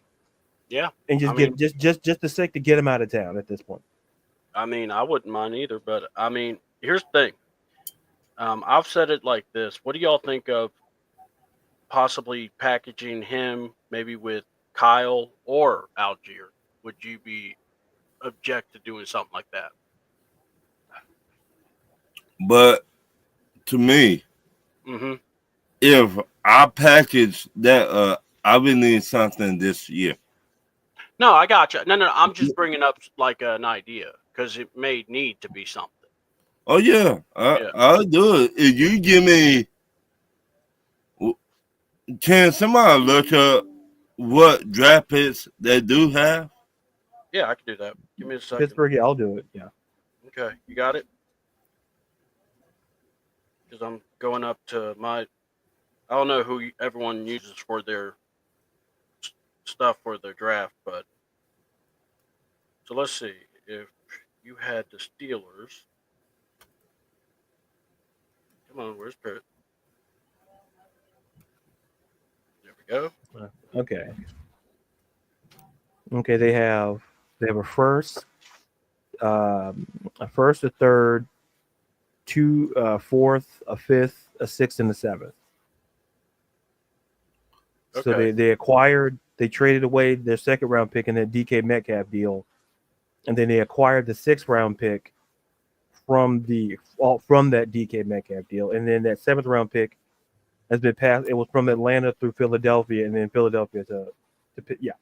Yeah. and just I mean, just the sake to get him out of town at this point. I wouldn't mind either, but I mean, here's the thing. I've said it like this. What do y'all think of possibly packaging him maybe with Kyle or Algier? Would you be object to doing something like that? But to me, Mm-hmm. if I package that, I would need something this year. No, I got you. No, I'm just bringing up like an idea because it may need to be something. Oh yeah, Yeah. I'll do it. If you give me, can somebody look up what draft picks they do have? Yeah, I can do that. Give me a second. Pittsburgh, yeah, I'll do it. Yeah. Okay, you got it? Because I'm going up to my. I don't know who everyone uses for their stuff for their draft, but so let's see if you had the Steelers. Come on, where's Pitt? There we go. Okay. Okay, they have a first, a third, two, fourth, a fifth, a sixth, and a seventh. So Okay. they traded away their second round pick in that DK Metcalf deal, and then they acquired the 6th round pick from that DK Metcalf deal, and then that 7th round pick has been passed. It was from Atlanta through Philadelphia, and then Philadelphia to yeah.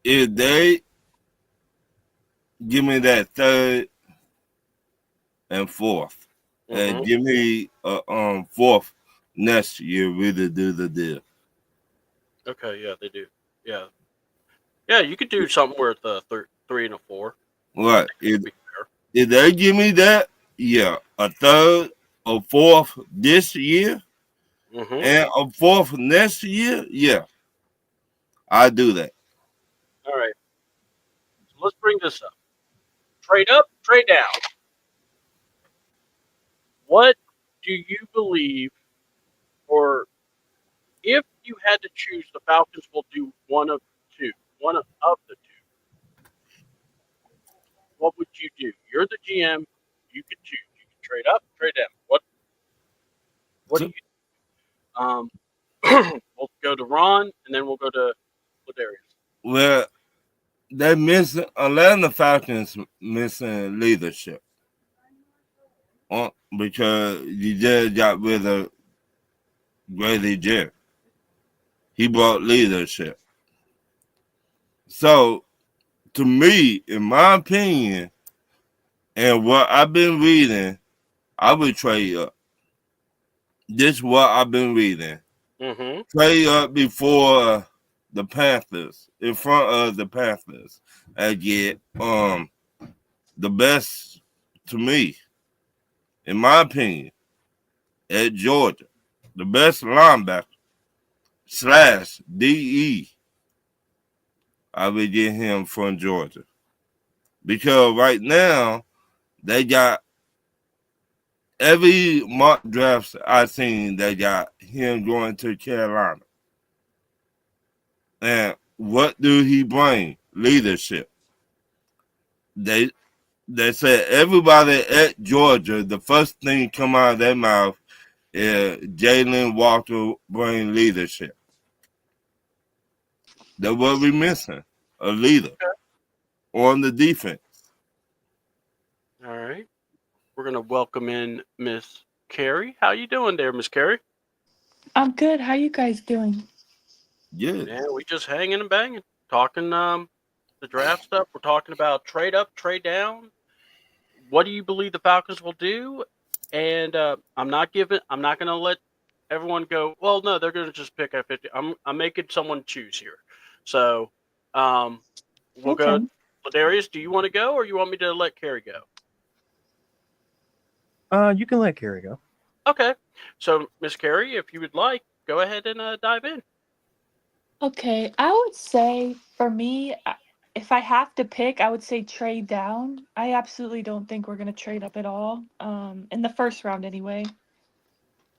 If they give me that third and fourth, Mm-hmm. and give me a fourth next year, really do the deal. Okay, yeah, they do. Yeah, yeah, you could do something with a 3 and a 4. Right. That'd be fair. If they give me that, yeah, a third, a fourth this year, Mm-hmm. and a fourth next year, yeah, I do that. All right. So let's bring this up. Trade up, trade down. What do you believe, or if you had to choose, the Falcons will do one of the two. What would you do? You're the GM. You could choose. You can trade up, trade down. What do you? We'll go to Ron, and then we'll go to Ladarius. Well, they missing Atlanta Falcons missing leadership. Because you just got rid of Grady Jarrett. He brought leadership. So, to me, in my opinion, and what I've been reading, I would trade up. This is what I've been reading. Mm-hmm. Trade up before the Panthers, in front of the Panthers, and get the best, to me, in my opinion, at Georgia, the best linebacker / DE. I would get him from Georgia. Because right now, they got every mock draft I've seen, they got him going to Carolina. And what do he bring? Leadership. They said everybody at Georgia, the first thing come out of their mouth is Jalen Walker bring leadership. That's what we missing, a leader. on the defense. All right. We're going to welcome in Miss Carrie. How you doing there, Miss Carrie? I'm good. How you guys doing? Yeah. Yeah, we just hanging and banging, talking the draft stuff. We're talking about trade up, trade down. What do you believe the Falcons will do? And I'm not going to let everyone go. Well, no, they're going to just pick at 50. I'm making someone choose here. So, we'll go. Okay. Ladarius, do you want to go, or you want me to let Carrie go? You can let Carrie go. Okay. So, Miss Carrie, if you would like, go ahead and dive in. Okay. I would say for me, if I have to pick, I would say trade down. I absolutely don't think we're gonna trade up at all. In the first round anyway.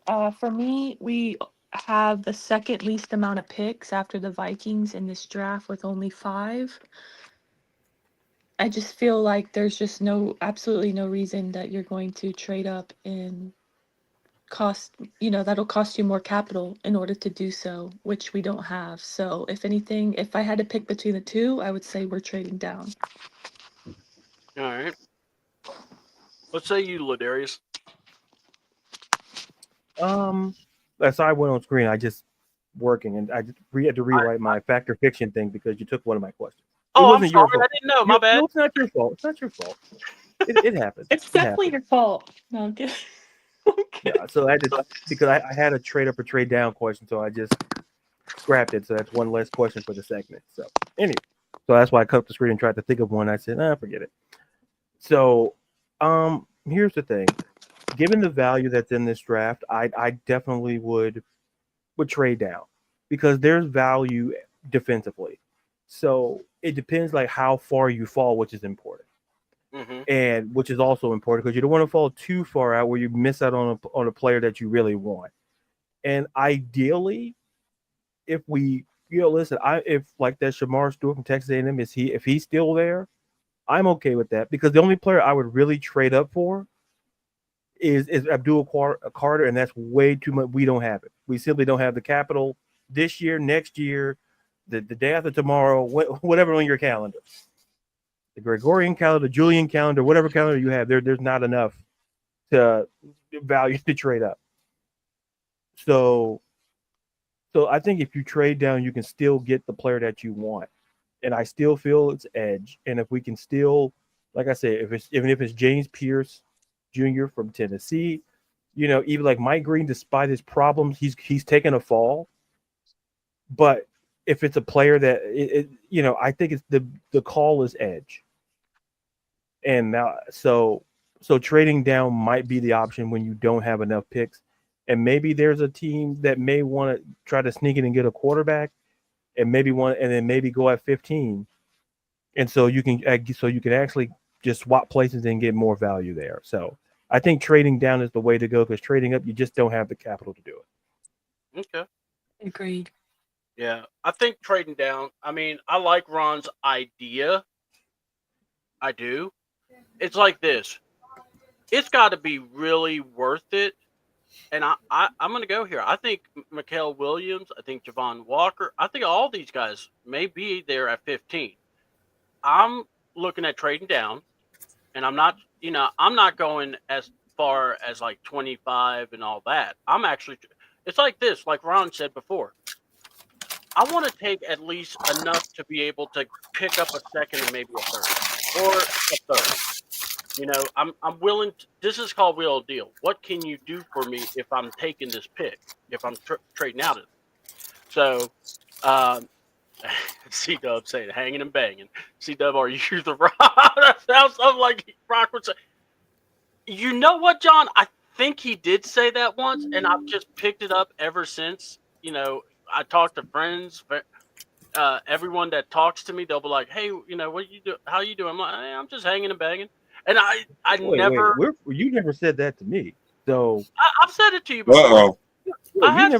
For me, we have the second least amount of picks after the Vikings in this draft with only 5. I just feel like there's just absolutely no reason that you're going to trade up and that'll cost you more capital in order to do so, which we don't have. So if anything, if I had to pick between the two, I would say we're trading down. All right. Let's say you, Ladarius. As I went on screen, I just working and I just had to rewrite my fact or fiction thing because you took one of my questions. It Oh, I'm wasn't your sorry. I fault. didn't know. My bad. No, it's not your fault. It's not your fault. It happens. It's definitely your fault. No, I'm kidding. Yeah, so I just because I had a trade up or trade down question, so I just scrapped it. So that's one less question for the segment. So anyway, so that's why I cut up the screen and tried to think of one. I said, forget it. So, here's the thing. Given the value that's in this draft, I definitely would trade down because there's value defensively. So it depends like how far you fall, which is important. Mm-hmm. And which is also important because you don't want to fall too far out where you miss out on a player that you really want. And ideally, if we, listen, if like that Shamar Stewart from Texas A&M if he's still there, I'm okay with that because the only player I would really trade up for is Abdul Carter, and that's way too much. We don't have it. We simply don't have the capital this year, next year, the day after tomorrow, whatever on your calendar. The Gregorian calendar, Julian calendar, whatever calendar you have, there's not enough to value to trade up. So I think if you trade down, you can still get the player that you want. And I still feel it's edge. And if we can still, like I said, even if it's James Pierce Jr. from Tennessee, even like Mike Green, despite his problems, he's taken a fall. But if it's a player that I think it's the call is edge. And now, so trading down might be the option when you don't have enough picks, and maybe there's a team that may want to try to sneak in and get a quarterback, and then maybe go at 15, and so you can actually just swap places and get more value there. So I think trading down is the way to go because trading up you just don't have the capital to do it. Okay. Agreed. Yeah, I think trading down. I mean, I like Ron's idea. I do. It's like this. It's got to be really worth it. And I'm going to go here. I think Mikael Williams, I think Javon Walker, I think all these guys may be there at 15. I'm looking at trading down, and I'm not going as far as like 25 and all that. It's like this, like Ron said before. I want to take at least enough to be able to pick up a second and maybe a third or a third. I'm willing to, this is called wheel of deal. What can you do for me if I'm taking this pick, if I'm trading out of it? So, C-Dub saying hanging and banging. C-Dub, are you the Rock? That sounds something like Rock would say. You know what, John? I think he did say that once, and I've just picked it up ever since. I talk to friends, everyone that talks to me, they'll be like, "Hey, what you do? How you doing?" I'm like, "Hey, I'm just hanging and banging." And you never said that to me. So I've said it to you before. Maybe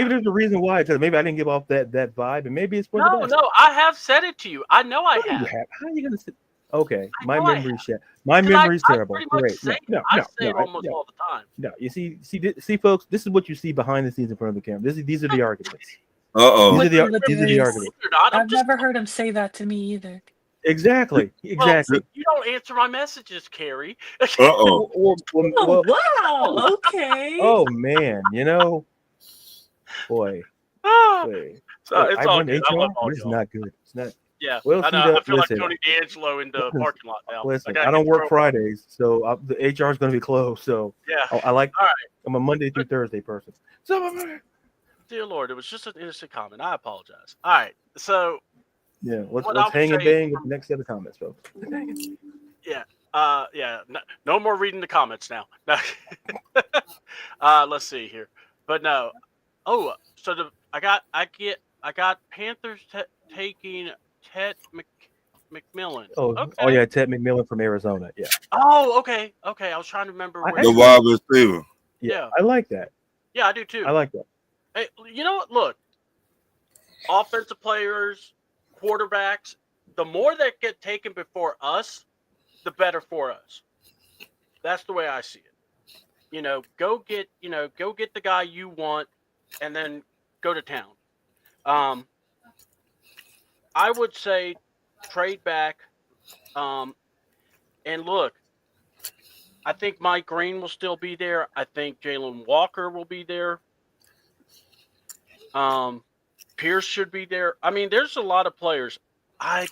there's a reason why, because maybe I didn't give off that vibe, and maybe it's for the best. No, I have said it to you. I know I have. How are you gonna say? Okay, my memory's shit. My memory's terrible. Great. I say it almost all the time. No, you see, folks, this is what you see behind the scenes in front of the camera. These are the arguments. Uh-oh. These are With the Ladarius. arguments. You're not. I'm I've just never heard him say that to me either. Exactly. well. Exactly. You don't answer my messages, Carrie. Uh-oh. Oh, wow. Okay. oh man, boy, Ah, wait, so wait, it's I all run good. I love HR. all This is y'all. not good. It's not. Yeah, Well, I see, know. I feel like listen, Tony D'Angelo in the parking lot now. I listen. gotta I get don't the work profile. Fridays, so the HR is going to be closed. So Yeah. I like. All right. I'm a Monday through Thursday person. So Dear Lord, it was just an innocent comment. I apologize. All right. So yeah, let's what I'm hang and saying bang with from the next set of comments, folks. yeah, yeah. No more reading the comments now. No. Let's see here. But no. Oh, so I got Panthers taking Ted McMillan. Oh Okay. yeah, Ted McMillan from Arizona. Yeah, Oh, okay. Okay. I was trying to remember I where The he actually, wide was. receiver. yeah, Yeah. I like that. Yeah, I do I too. like that. Hey, you know what? Look, offensive players, quarterbacks, the more that get taken before us, the better for us. That's the way I see it. Go get the guy you want and then go to town. Um, I would say trade back. And look, I think Mike Green will still be there. I think Jalen Walker will be there. Pierce should be there. I mean, there's a lot of players. I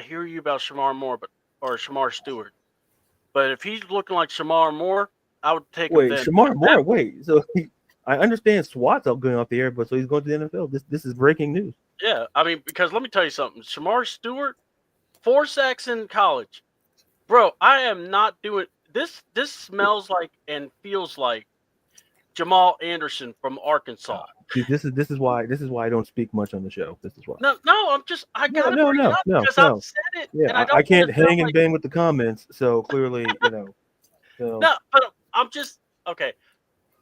hear you about Shamar Moore, or Shamar Stewart. But if he's looking like Shamar Moore, I would take him Wait, then. Shamar Moore. Wait, so I understand SWAT's up going off the air, but so he's going to the NFL. This is breaking news. Yeah, I mean, because let me tell you something. Shamar Stewart, 4 sacks in college. Bro, I am not doing this. This smells like and feels like Jamal Anderson from Arkansas. This is why I don't speak much on the show. This is why. No, I gotta No, bring it up no, because no. I've said it, and Yeah, I don't I can't wanna sound hang and like bang with the comments. So clearly, So no, but I'm just okay.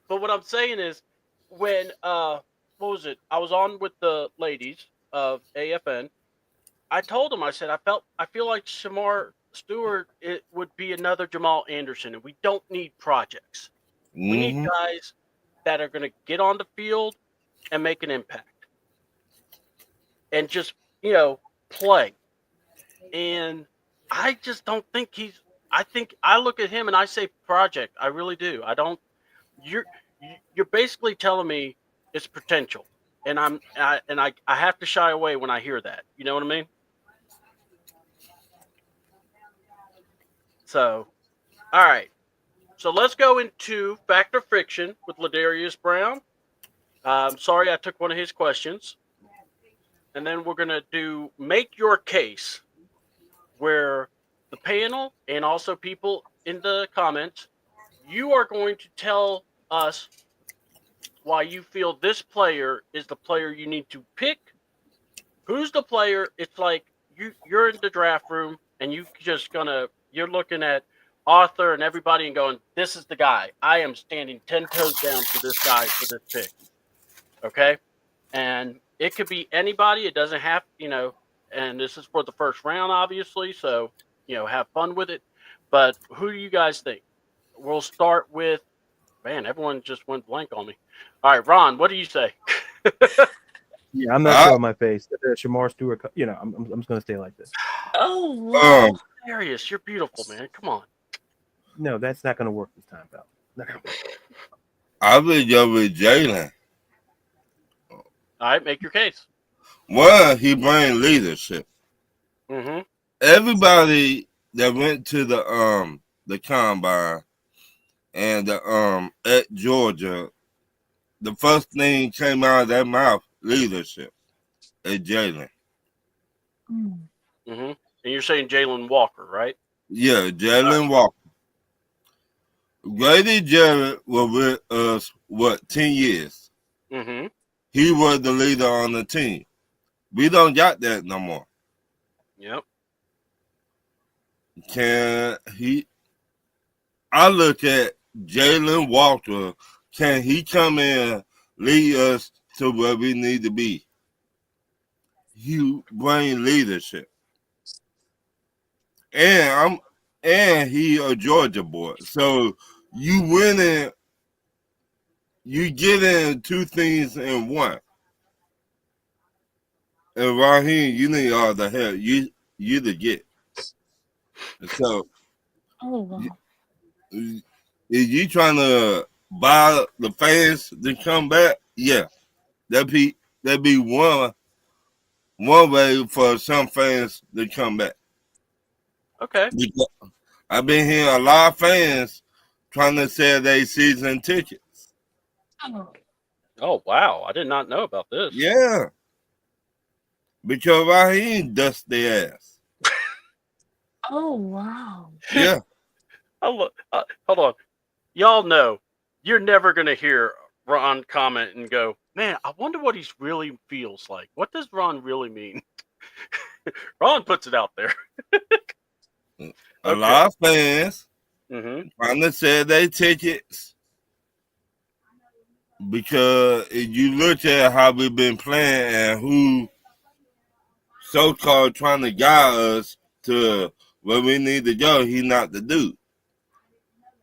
But what I'm saying is, when what was it? I was on with the ladies of AFN. I told them, I said, I feel like Shamar Stewart it would be another Jamal Anderson, and we don't need projects. We need Mm-hmm. guys that are going to get on the field and make an impact, and just play. And I just don't think he's. I think I look at him and I say project. I really do. I don't. You're basically telling me it's potential, and I have to shy away when I hear that. You know what I mean? So, all right. So let's go into fact or fiction with Ladarius Brown. Sorry, I took one of his questions, and then we're gonna do make your case, where the panel and also people in the comments, you are going to tell us why you feel this player is the player you need to pick. Who's the player? It's like you're in the draft room and you're looking at Arthur and everybody and going, this is the guy. I am standing 10 toes down for this guy for this pick. Okay? And it could be anybody. It doesn't have, and this is for the first round, obviously. So, have fun with it. But who do you guys think? We'll start with, man, everyone just went blank on me. All right, Ron, what do you say? yeah, I'm not showing my face. Shamar Stewart. I'm just going to stay like this. Oh, wow. Hilarious. You're beautiful, man. Come on. No, that's not going to work this time, pal. I would go with Jalen. All right, make your case. One, he brings leadership. Mm-hmm. Everybody that went to the combine and at Georgia, the first thing came out of their mouth, leadership. At Jalen. Mm-hmm. And you're saying Jalen Walker, right? Yeah, Jalen Walker. Grady Jarrett was with us, 10 years? Mm-hmm. He was the leader on the team. We don't got that no more. Yep. I look at Jalen Walker, can he come in, lead us to where we need to be? He bring leadership. And he a Georgia boy. So you winning, you getting two things in one. and Raheem, you need all the help you to get. So Oh wow. if you trying to buy the fans to come back, yeah, that'd be one way for some fans to come back. Okay. Because I've been hearing a lot of fans trying to sell their season tickets. Oh, Oh wow, I did not know about this. Yeah. Because Raheem dust their ass. oh wow. Yeah. Hold on. Y'all know you're never gonna hear Ron comment and go, "Man, I wonder what he really feels like. What does Ron really mean?" Ron puts it out there. A lot of fans Mm-hmm. trying to sell their tickets because if you look at how we've been playing and who so-called trying to guide us to where we need to go, he not the dude.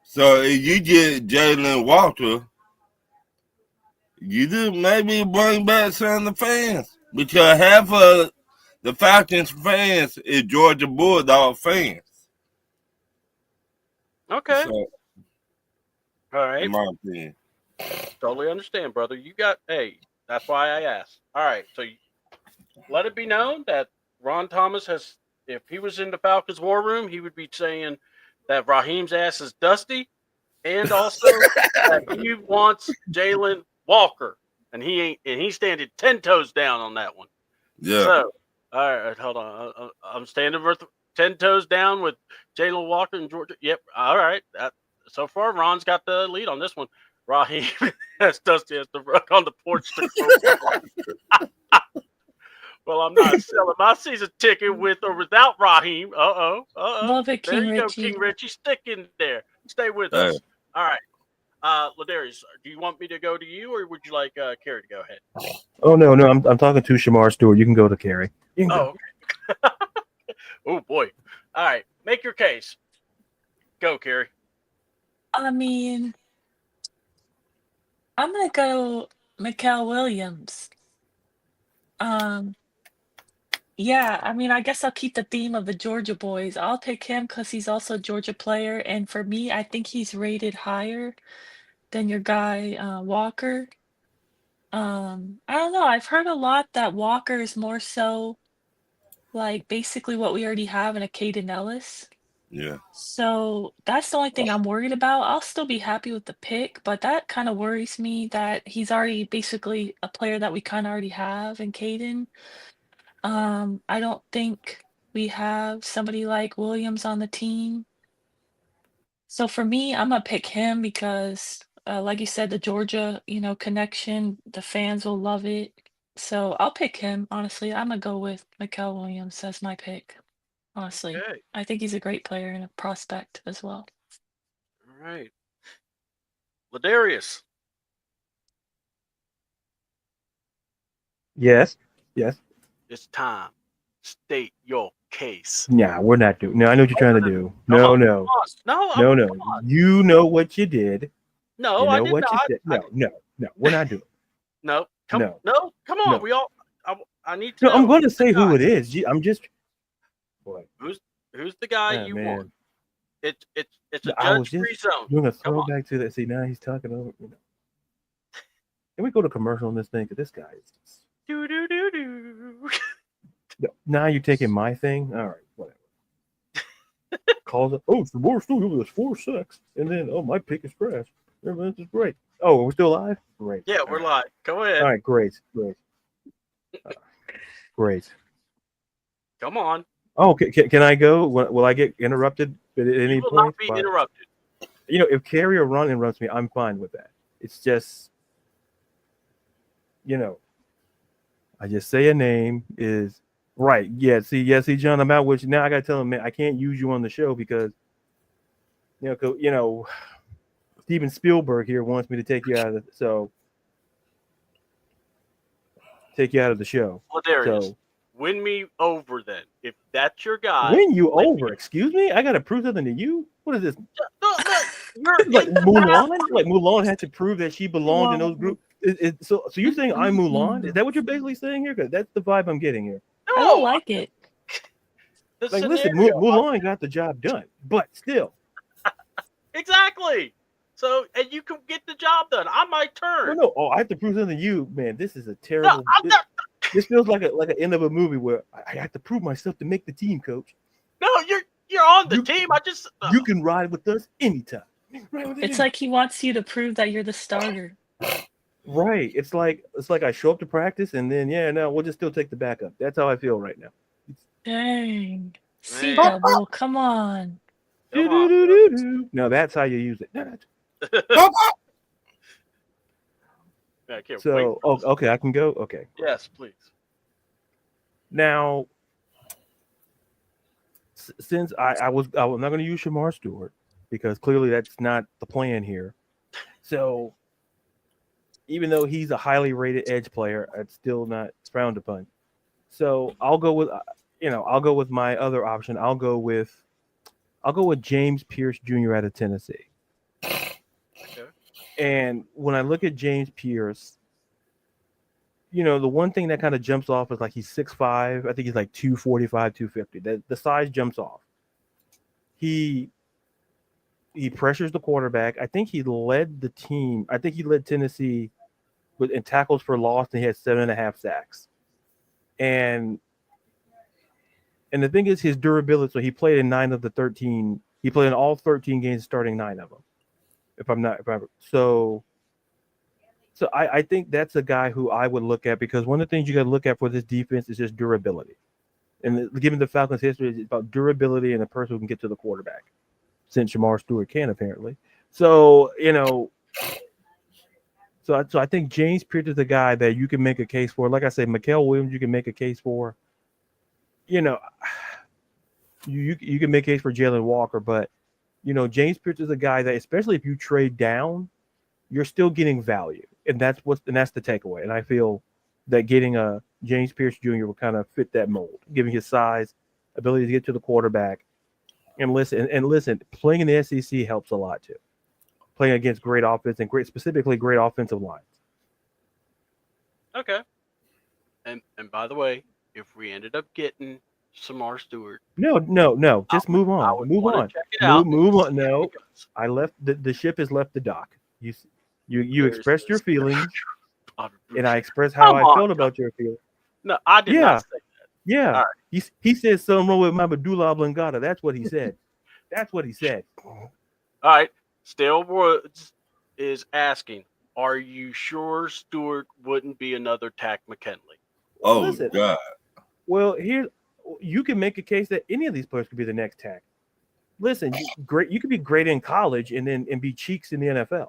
So if you get Jalen Walker, you do maybe bring back some of the fans because half of the Falcons fans is Georgia Bulldog fans. Okay. So, All right. in my opinion. Totally understand, brother. That's why I asked. All right. So let it be known that Ron Thomas has, if he was in the Falcons war room, he would be saying that Raheem's ass is dusty and also that he wants Jalen Walker. And he's standing 10 toes down on that one. Yeah. So, all right, hold on. I'm standing with 10 toes down with Jalen Walker and Georgia. Yep. All right. So far, Ron's got the lead on this one. Raheem has Dusty has the rug on the porch to go. Well, I'm not selling my season ticket with or without Raheem. Love it, There King you go, Richie. King Richie. Stick in there. Stay with Hey. us. All right. Ladarius, do you want me to go to you, or would you like Carrie to go ahead? Oh no, I'm talking to Shamar Stewart. You can go to Carrie. You can go. Oh, okay. Oh boy. All right. Make your case. Go, Carrie. I mean, I'm gonna go Mikael Williams. Yeah, I mean, I guess I'll keep the theme of the Georgia boys. I'll pick him because he's also a Georgia player, and for me, I think he's rated higher than your guy Walker. I don't know. I've heard a lot that Walker is more so like basically what we already have in a Caden Ellis. Yeah. So that's the only thing I'm worried about. I'll still be happy with the pick, but that kind of worries me that he's already basically a player that we kind of already have in Caden. I don't think we have somebody like Williams on the team. So for me, I'm gonna pick him because, like you said, the Georgia, connection, the fans will love it. So I'll pick him. Honestly, I'm gonna go with Mikael Williams as my pick. Honestly, Okay. I think he's a great player and a prospect as well. All right. Ladarius. Yes. It's time. State your case. Yeah, we're not doing. No, I know what you're trying to do. Come No, on, no, No, no. come on. You know what you did. No, You I know did what not. you said. No. We're not doing. No. No. Come on. No. We all. I need to No, know. I'm going to say the who guy. it is. I'm just. Boy. Who's the guy Oh, you man. want? It's a I was judge-free just zone. doing a Come on. throwback to that. See, now he's talking over. Can we go to commercial on this thing? Because this guy is just. Do do do do. No, now you're taking my thing. All right, whatever. Calls it. Oh, it's the more studio. There's 4 6, and then my pick is trash. This is great. Oh, we're still live. Great. Yeah, we're live. Go ahead. All right, great. Great. Come on. Oh, can I go? Will I get interrupted at any You will point? not be interrupted. If Carrie or Ron interrupts me, I'm fine with that. It's just, I just say a name is right. Yeah, see, John, I'm out with you now. I gotta tell him, man, I can't use you on the show because, Steven Spielberg here wants me to take you out of the show. Well, Darius, So win me over then. If that's your guy. win you over? Excuse me, I gotta prove something to you. What is this? No, you're Like in the Mulan? Like Mulan had to prove that she belonged in those groups. So you're saying I'm Mulan? Is that what you're basically saying here? Because that's the vibe I'm getting here. I don't like it. The Like, listen, scenario. Mulan got the job done, but still. Exactly. So, and you can get the job done. I might turn. No. Oh, I have to prove something to you, man. This is a No, terrible. I'm not. This feels like an end of a movie where I have to prove myself to make the team, coach. No, you're on the team. I just. You can ride with us anytime. It's like he wants you to prove that you're the starter. Right. It's like I show up to practice and then we'll just still take the backup. That's how I feel right now. Dang. CDouble, come on. Come on, No, that's how you use it. I can't So, wait. okay, I can go. Okay. Yes, please. Now, since I was not going to use Shamar Stewart because clearly that's not the plan here. So, even though he's a highly rated edge player, it's still not frowned upon. So I'll go with my other option. I'll go with James Pierce Jr. out of Tennessee. Okay. And when I look at James Pierce, the one thing that kind of jumps off is like he's 6'5". I think he's like 245, 250. The size jumps off. He pressures the quarterback. I think he led the team. I think he led Tennessee in tackles for loss, and he had 7.5 sacks. And the thing is his durability. So he played in 9 of the 13. He played in all 13 games, starting 9 of them. So I think that's a guy who I would look at, because one of the things you got to look at for this defense is just durability. And given the Falcons' history, it's about durability and a person who can get to the quarterback, since Shamar Stewart can, apparently. So, So I think James Pierce is the guy that you can make a case for. Like I said, Mikael Williams, you can make a case for. You can make a case for Jalen Walker, but James Pierce is a guy that, especially if you trade down, you're still getting value, and that's the takeaway. And I feel that getting a James Pierce Jr. will kind of fit that mold, given his size, ability to get to the quarterback, and listen. Playing in the SEC helps a lot too. Playing against great offense and specifically great offensive lines. Okay. And by the way, if we ended up getting Shamar Stewart, no, just move on. Move on. Check it out. Move on. No, I left the ship has left the dock. You expressed your feelings, and I expressed how I felt about your feelings. No, I did not say that. Yeah. Right. He said something wrong with my medulla oblongata. That's what he said. That's what he said. All right. Still Woods is asking, are you sure Stewart wouldn't be another Tack McKinley? Oh, listen, God. Well, you can make a case that any of these players could be the next Tack. Listen, you could be great in college and be cheeks in the NFL.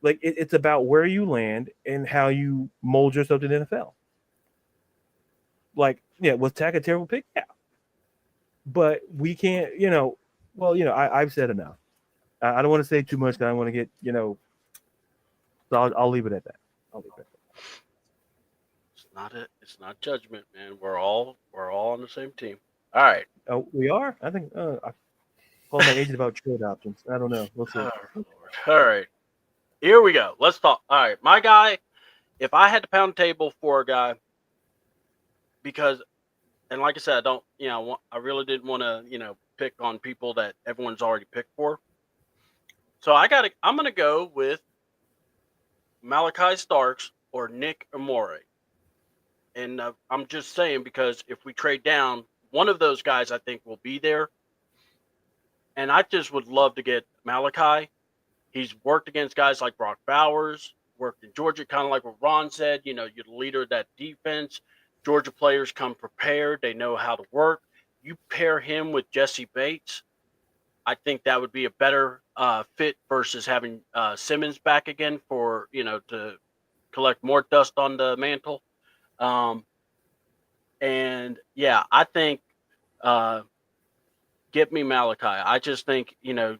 Like, it's about where you land and how you mold yourself to the NFL. Like, was Tack a terrible pick? Yeah. But we can't, I've said enough. I don't want to say too much because I want to get, so I'll leave it at that. It's not judgment, man. We're all on the same team. All right. Oh, we are? I think I called my agent about trade options. I don't know. We'll see. Oh, all right. Here we go. Let's talk. All right. My guy, if I had to pound the table for a guy, because, and like I said, I really didn't want to, pick on people that everyone's already picked for. So I'm going to go with Malachi Starks or Nick Amore. And I'm just saying, because if we trade down, one of those guys I think will be there. And I just would love to get Malachi. He's worked against guys like Brock Bowers, worked in Georgia, kind of like what Ron said. You're the leader of that defense. Georgia players come prepared. They know how to work. You pair him with Jesse Bates, I think that would be a better fit versus having Simmons back again for, to collect more dust on the mantle. And yeah, I think get me Malachi. I just think,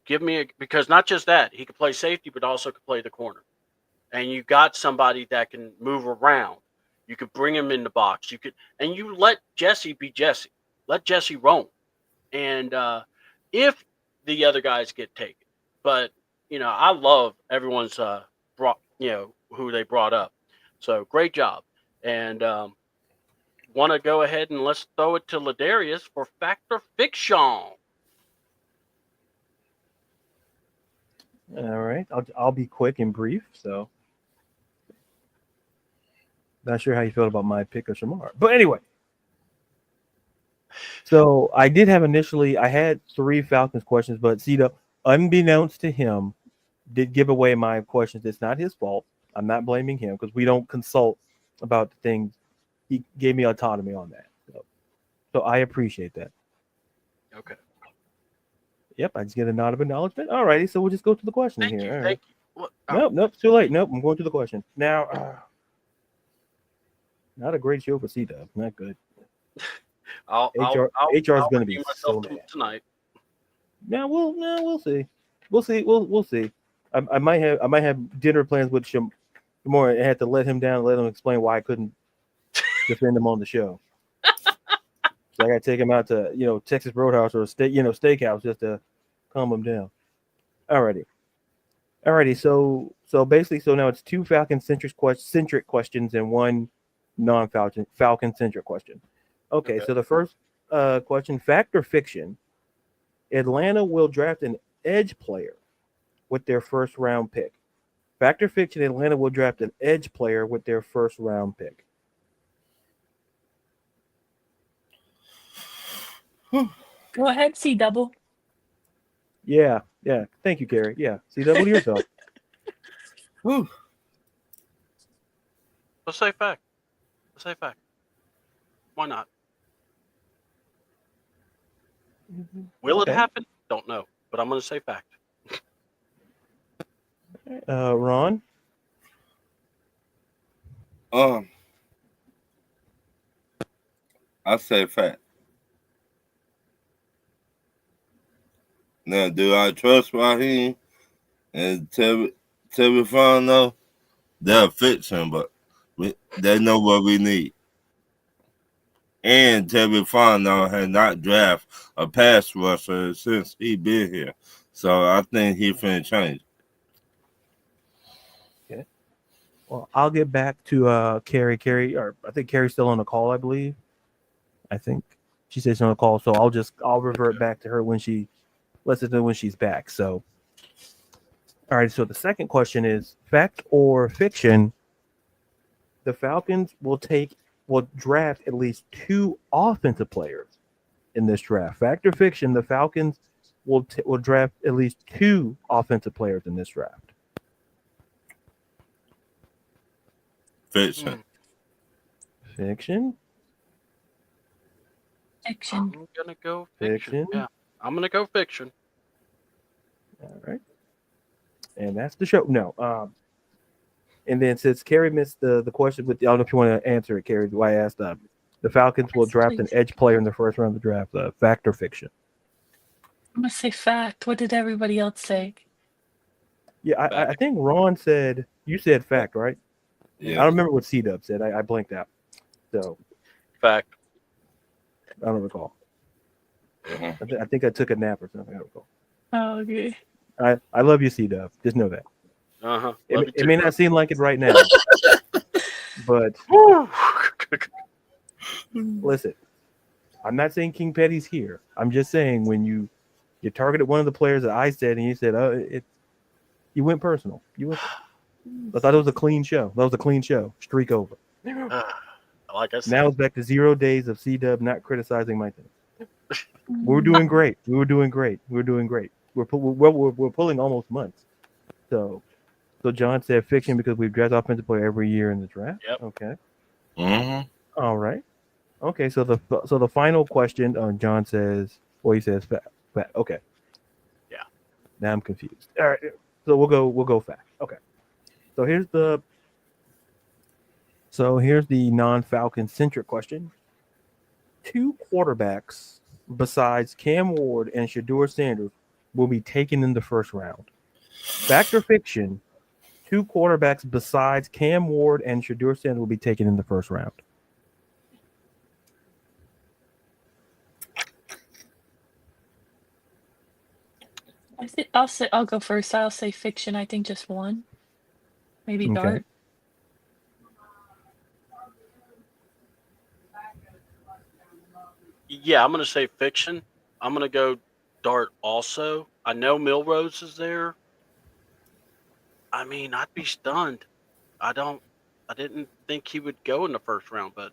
give me because not just that, he could play safety, but also could play the corner. And you got somebody that can move around. You could bring him in the box. And you let Jesse be Jesse. Let Jesse roam. And if the other guys get taken, but I love everyone's who they brought up. So great job. And want to go ahead and let's throw it to Ladarius for fact or fiction. All right, I'll be quick and brief. So, not sure how you feel about my pick of Shamar, but anyway. So I did have initially, I had 3 Falcons questions, but CDouble, unbeknownst to him, did give away my questions. It's not his fault. I'm not blaming him because we don't consult about the things. He gave me autonomy on that. So I appreciate that. Okay. Yep, I just get a nod of acknowledgement. All righty, so we'll just go to the question Thank here. you. All right. Thank you. What, Nope, it's too late. Nope, I'm going to the question. Now, not a great show for CDouble. Not good. HR is going to be so mad tonight. Now we'll see. We'll see. I might have dinner plans with Shamar and had to let him down and let him explain why I couldn't defend him on the show. So I got to take him out to Texas Roadhouse or steakhouse just to calm him down. Alrighty. So basically, now it's 2 Falcon centric questions and 1 non-Falcon centric question. Okay. So the first question: fact or fiction? Atlanta will draft an edge player with their first round pick. Fact or fiction? Atlanta will draft an edge player with their first round pick. Go ahead, CDouble. Yeah. Thank you, Carrie. Yeah. CDouble yourself. Whew. Let's say fact. Why not? Will it happen? Don't know, but I'm going to say fact. Ron? I say fact. Now, do I trust Raheem and Terry Fon? No, they'll fix him, but they know what we need. And Terry Fon has not drafted a pass rusher since he been here, so I think he finna change. Okay. Well, I'll get back to Carrie. Carrie, or I think Carrie's still on the call. I believe. I think she says she's on the call, so I'll revert back to her when she lets us know when she's back. So, all right. So the second question is fact or fiction? The Falcons will draft at least 2 offensive players in this draft. Fact or fiction? The Falcons will draft at least 2 offensive players in this draft. Fiction. Fiction. Fiction. I'm gonna go fiction. Yeah, I'm gonna go fiction. All right. And that's the show. No. And then since Carrie missed the question with I don't know if you want to answer it, Carrie. Why I asked the Falcons will draft an edge player in the first round of the draft. Fact or fiction? I'm gonna say fact. What did everybody else say? Yeah, I think Ron said you said fact, right? Yeah. I don't remember what CDouble said. I blanked out. So fact. I don't recall. I think I took a nap or something. I don't recall. Oh, okay. I love you, CDouble. Just know that. It may not seem like it right now, but listen, I'm not saying King Petty's here. I'm just saying when you targeted one of the players that I said, and you said, you went personal. I thought it was a clean show. That was a clean show. Streak over. Like I said, now it's back to 0 days of CDouble not criticizing my team. We're doing great. We're pulling almost months. So John said fiction because we draft offensive player every year in the draft. Yep. Okay. Mm-hmm. All right. Okay. So the final question, John says, he says fact. Okay. Yeah. Now I'm confused. All right. So we'll go fact. Okay. So here's the non-Falcon centric question. 2 quarterbacks besides Cam Ward and Shedeur Sanders will be taken in the first round. Fact or fiction? 2 quarterbacks besides Cam Ward and Shedeur Sanders will be taken in the first round. I'll go first. I'll say fiction. I think just 1, maybe Dart. Yeah, I'm gonna say fiction. I'm gonna go Dart also. I know Milrose is there. I mean, I'd be stunned. I didn't think he would go in the first round, but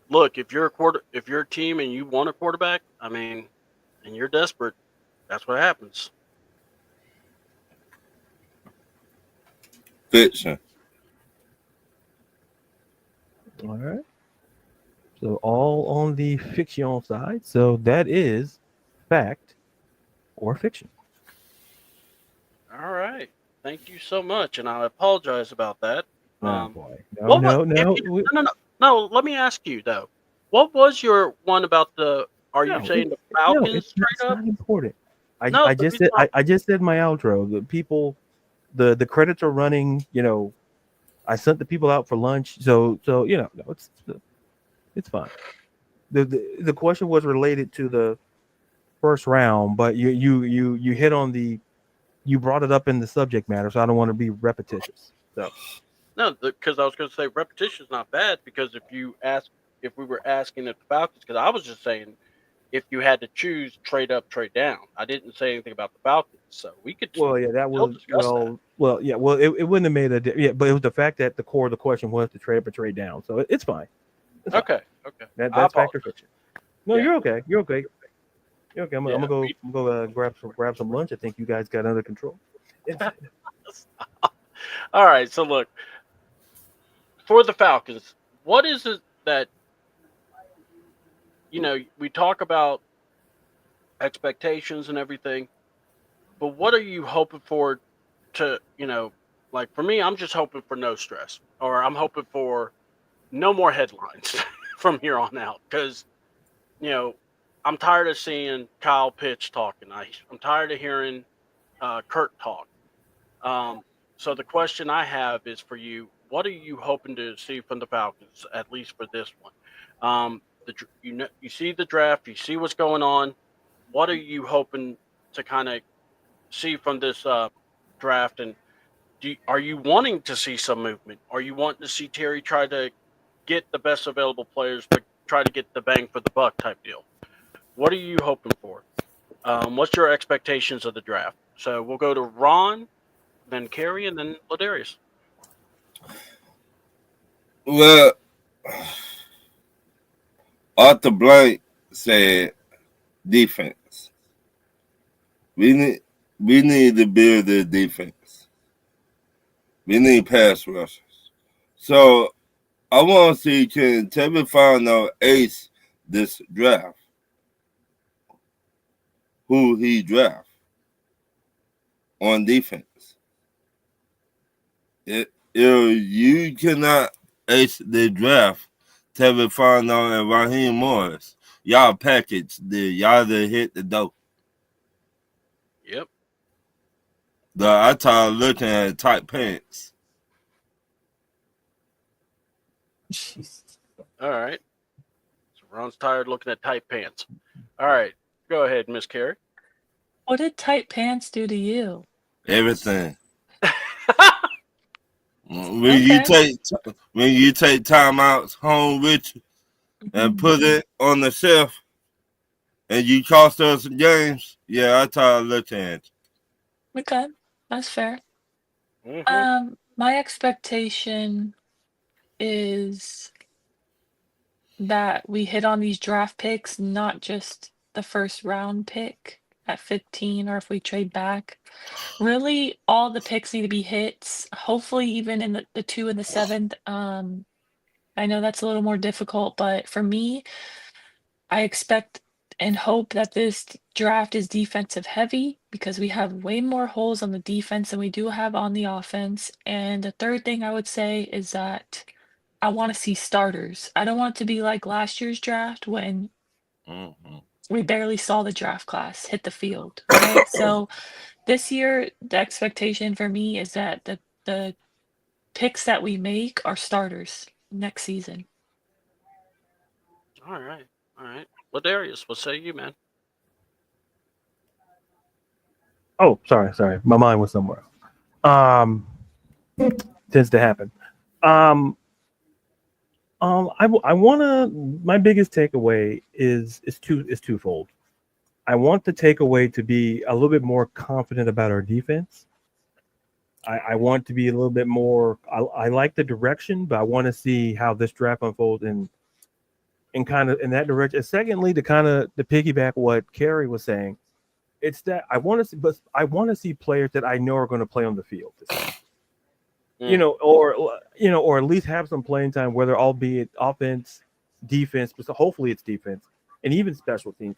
look, if you're a team and you want a quarterback, I mean, and you're desperate, that's what happens. Fiction. All right. So all on the fiction side. So that is fact or fiction. All right. Thank you so much, and I apologize about that. Oh boy. No, What no, if no. you, no. Let me ask you though. What was your one about the? Are you No, saying the no, Falcons it's straight up? not important. No, I the just reason said I just said my outro. The people the credits are running, I sent the people out for lunch. So no, it's fine. The question was related to the first round, but you hit on you brought it up in the subject matter, so I don't want to be repetitious. So no, because I was going to say repetition is not bad because if we were asking if the Falcons, because I was just saying if you had to choose trade up, trade down. I didn't say anything about the Falcons, so we could well, yeah, that still was discuss that. yeah, well, it wouldn't have made but it was the fact that the core of the question was to trade up or trade down, so it's fine. It's fine. Okay, okay. I That's fact or apologize. fiction. No, Yeah, you're okay. You're okay. You're okay. I'm yeah. gonna go. I'm gonna go grab some lunch. I think you guys got under control. It's All right. So look, for the Falcons, what is it that we talk about expectations and everything, but what are you hoping for to, like for me, I'm just hoping for no stress, or I'm hoping for no more headlines from here on out because, you know, I'm tired of seeing Kyle Pitts talking. I'm tired of hearing Kurt talk. Um, so the question I have is for you: what are you hoping to see from the Falcons, at least for this one? You see the draft, you see what's going on. What are you hoping to kind of see from this draft? And are you wanting to see some movement? Are you wanting to see Terry try to get the best available players, but try to get the bang for the buck type deal? What are you hoping for? What's your expectations of the draft? So we'll go to Ron, then Carrie, and then Ladarius. Well, Arthur Blank said defense. We need we need to build the defense. We need pass rushers. So I want to see can Tevin Fano ace this draft. Who he draft on defense. If you cannot ace the draft, Tevin Fano and Raheem Morris, y'all package y'all that hit the dope. Yep. I tired looking at tight pants. jeez. All right. So Ron's tired looking at tight pants. All right. Go ahead, Miss Carrie. What did tight pants do to you? Everything. When Okay. you take timeouts home with you and Mhm. put it on the shelf and you cost us some games, yeah, I tired looking at Okay. That's fair. Mm-hmm. My expectation is that we hit on these draft picks, not just the first round pick at 15 or if we trade back. Really, all the picks need to be hits, hopefully even in the 2 and the 7th. I know that's a little more difficult, but for me, I expect and hope that this draft is defensive heavy because we have way more holes on the defense than we do have on the offense. And the third thing I would say is that I want to see starters. I don't want it to be like last year's draft when Mm-hmm. we barely saw the draft class hit the field, right? So this year, the expectation for me is that the picks that we make are starters next season. All right. All right. Ladarius, what say you, man? Oh, sorry. My mind was somewhere. Um, tends to happen. Um, I want to. My biggest takeaway is twofold. I want the takeaway to be a little bit more confident about our defense. I want to be a little bit more. I like the direction, but I want to see how this draft unfolds in kind of in that direction. And secondly, to piggyback what Carrie was saying, it's that I want to see, but I want to see players that I know are going to play on the field this year. Or at least have some playing time, whether albeit offense, defense, but hopefully it's defense and even special teams.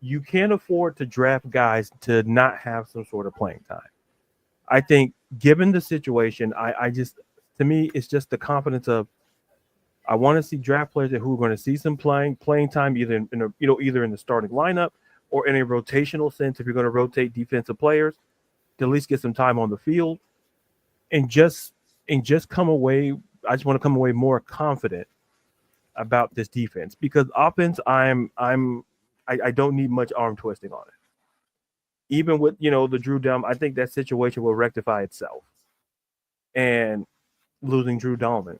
You can't afford to draft guys to not have some sort of playing time. I think given the situation, I just to me it's just the confidence of I want to see draft players who are going to see some playing time either either in the starting lineup or in a rotational sense if you're going to rotate defensive players to at least get some time on the field and just come away. I just want to come away more confident about this defense because offense, I don't need much arm twisting on it. Even with the Drew Dom, I think that situation will rectify itself. And losing Drew Dalman,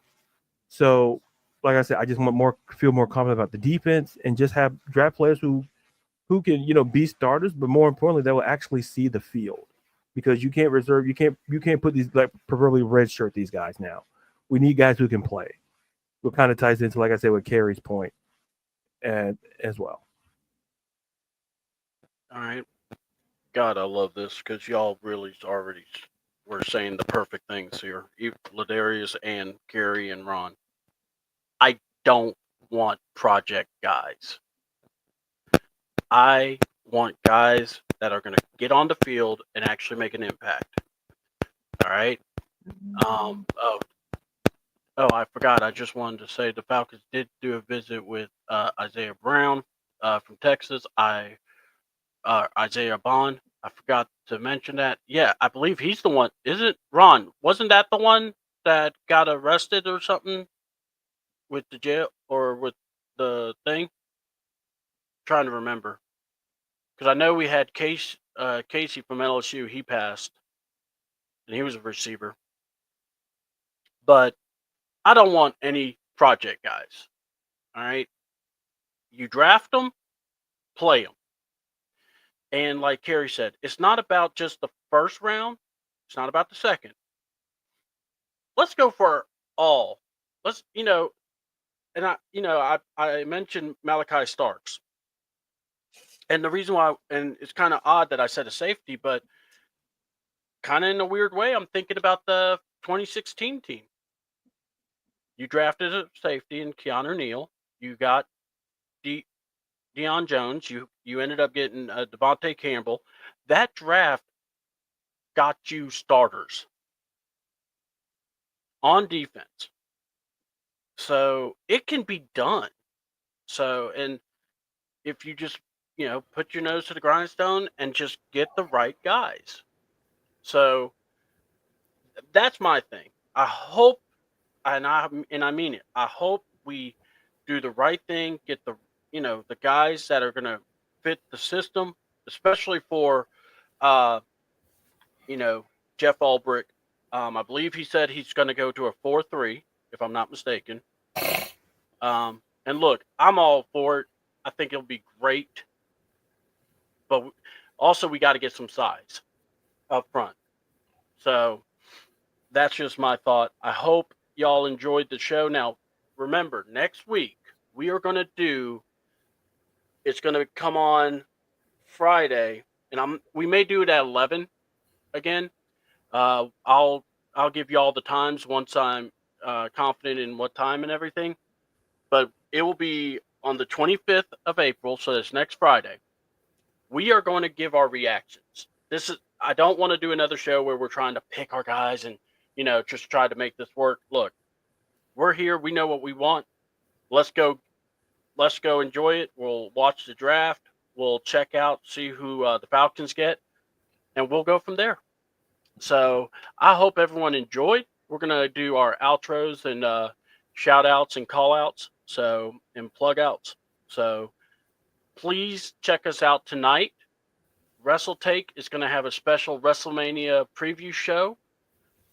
so like I said, I just want feel more confident about the defense and just have draft players who can be starters, but more importantly, they will actually see the field. Because you can't put these like proverbially red shirt these guys now. We need guys who can play. What kind of ties into, like I said, with Carrie's point, and as well. All right. God, I love this because y'all really already were saying the perfect things here. Ladarius and Carrie and Ron. I don't want project guys. I want guys that are going to get on the field and actually make an impact. All right. I forgot. I just wanted to say the Falcons did do a visit with Isaiah Brown from Texas. Isaiah Bond. I forgot to mention that. Yeah, I believe he's the one. Is it Ron? Wasn't that the one that got arrested or something with the jail or with the thing? Trying to remember because I know we had Casey from LSU. He passed, and he was a receiver. But I don't want any project guys. All right, you draft them, play them. And like Carrie said, it's not about just the first round. It's not about the second. Let's go for all. Let's, and I mentioned Malachi Starks. And the reason why, and it's kind of odd that I said a safety, but kind of in a weird way, I'm thinking about the 2016 team. You drafted a safety in Keanu Neal. You got Deion Jones. You ended up getting Devontae Campbell. That draft got you starters on defense. So it can be done. So, and if you just, put your nose to the grindstone and just get the right guys. So that's my thing. I hope, and I mean it. I hope we do the right thing, get the guys that are going to fit the system, especially for, Jeff Ulbrich. I believe he said he's going to go to a 4-3, if I'm not mistaken. And look, I'm all for it. I think it'll be great. But also, we got to get some size up front. So that's just my thought. I hope y'all enjoyed the show. Now, remember, next week, we are going to it's going to come on Friday, and we may do it at 11 again. I'll give you all the times once I'm confident in what time and everything. But it will be on the 25th of April, so that's next Friday. We are going to give our reactions. I don't want to do another show where we're trying to pick our guys and, just try to make this work. Look, we're here. We know what we want. Let's go enjoy it. We'll watch the draft. We'll check out, see who the Falcons get, and we'll go from there. So I hope everyone enjoyed. We're going to do our outros and shout outs and call outs. And plug outs. So please check us out tonight. WrestleTake is going to have a special WrestleMania preview show.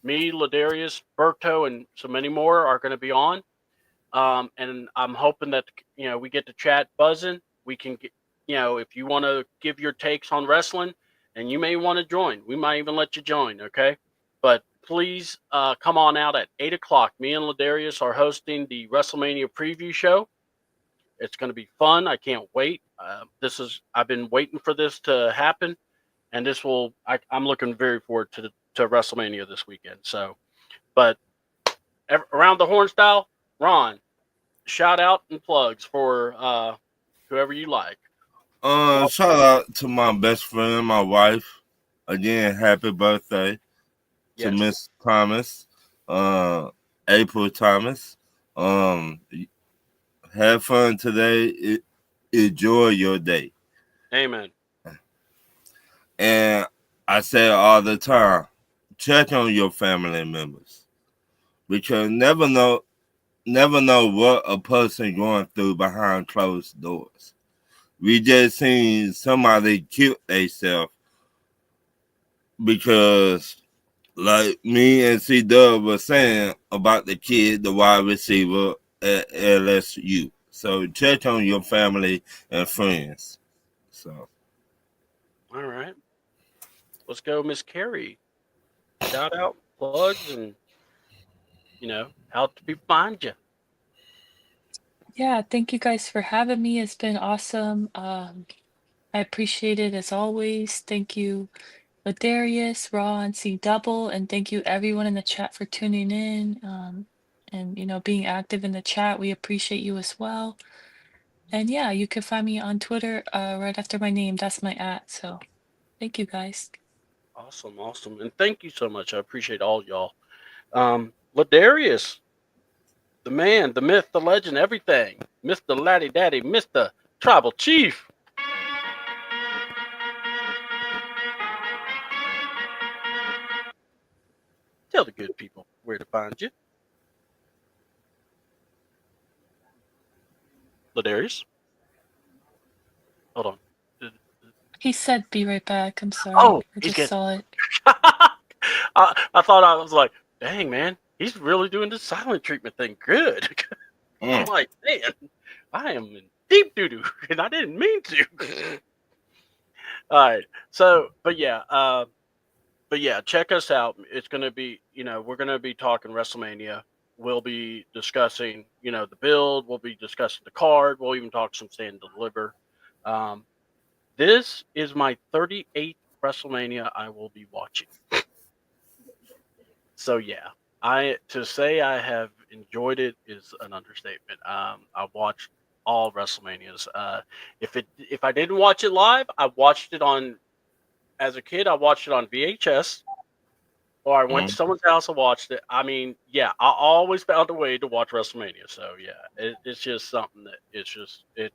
Me, Ladarius, Berto, and so many more are going to be on. And I'm hoping that we get the chat buzzing. We can get if you want to give your takes on wrestling, and you may want to join, we might even let you join. Okay, but please come on out at 8 o'clock. Me and Ladarius are hosting the WrestleMania preview show. It's going to be fun. I can't wait. I've been waiting for this to happen, and I'm looking very forward to WrestleMania this weekend. So, but around the horn style, Ron, shout out and plugs for whoever you like. Shout out to my best friend, my wife. Again, happy birthday to Yes. Miss Thomas, April Thomas. Have fun today. Enjoy your day. Amen. And I say all the time, check on your family members, because never know what a person going through behind closed doors. We just seen somebody kill themselves because, like me and CDouble was saying about the kid, the wide receiver at LSU. So check on your family and friends. So, All right. Let's go, Miss Carrie. Shout out, plugs, and how do people find you? Yeah, thank you guys for having me. It's been awesome. I appreciate it as always. Thank you, Ladarius, Ron, CDouble, and thank you everyone in the chat for tuning in. And being active in the chat. We appreciate you as well. And yeah, you can find me on Twitter, right after my name. That's my @ So thank you guys. Awesome, awesome, and thank you so much. I appreciate all y'all. Ladarius, the man, the myth, the legend, everything. Mr. Laddie Daddy, Mr. Tribal Chief. Tell the good people where to find you. Ladarius. Hold on. He said be right back. I'm sorry. Oh, I he's just good. saw it. I thought I was like, dang man, he's really doing the silent treatment thing good. I'm like, man, I am in deep doo doo, and I didn't mean to. All right, so, but yeah, check us out. It's gonna be, we're gonna be talking WrestleMania. We'll be discussing, the build. We'll be discussing the card. We'll even talk some stand and deliver. This is my 38th WrestleMania I will be watching. So yeah, to say I have enjoyed it is an understatement. I've watched all WrestleManias. If I didn't watch it live, I watched it as a kid. I watched it on VHS, or I went to someone's house and watched it. I mean, yeah, I always found a way to watch WrestleMania. So yeah, it's just something that it.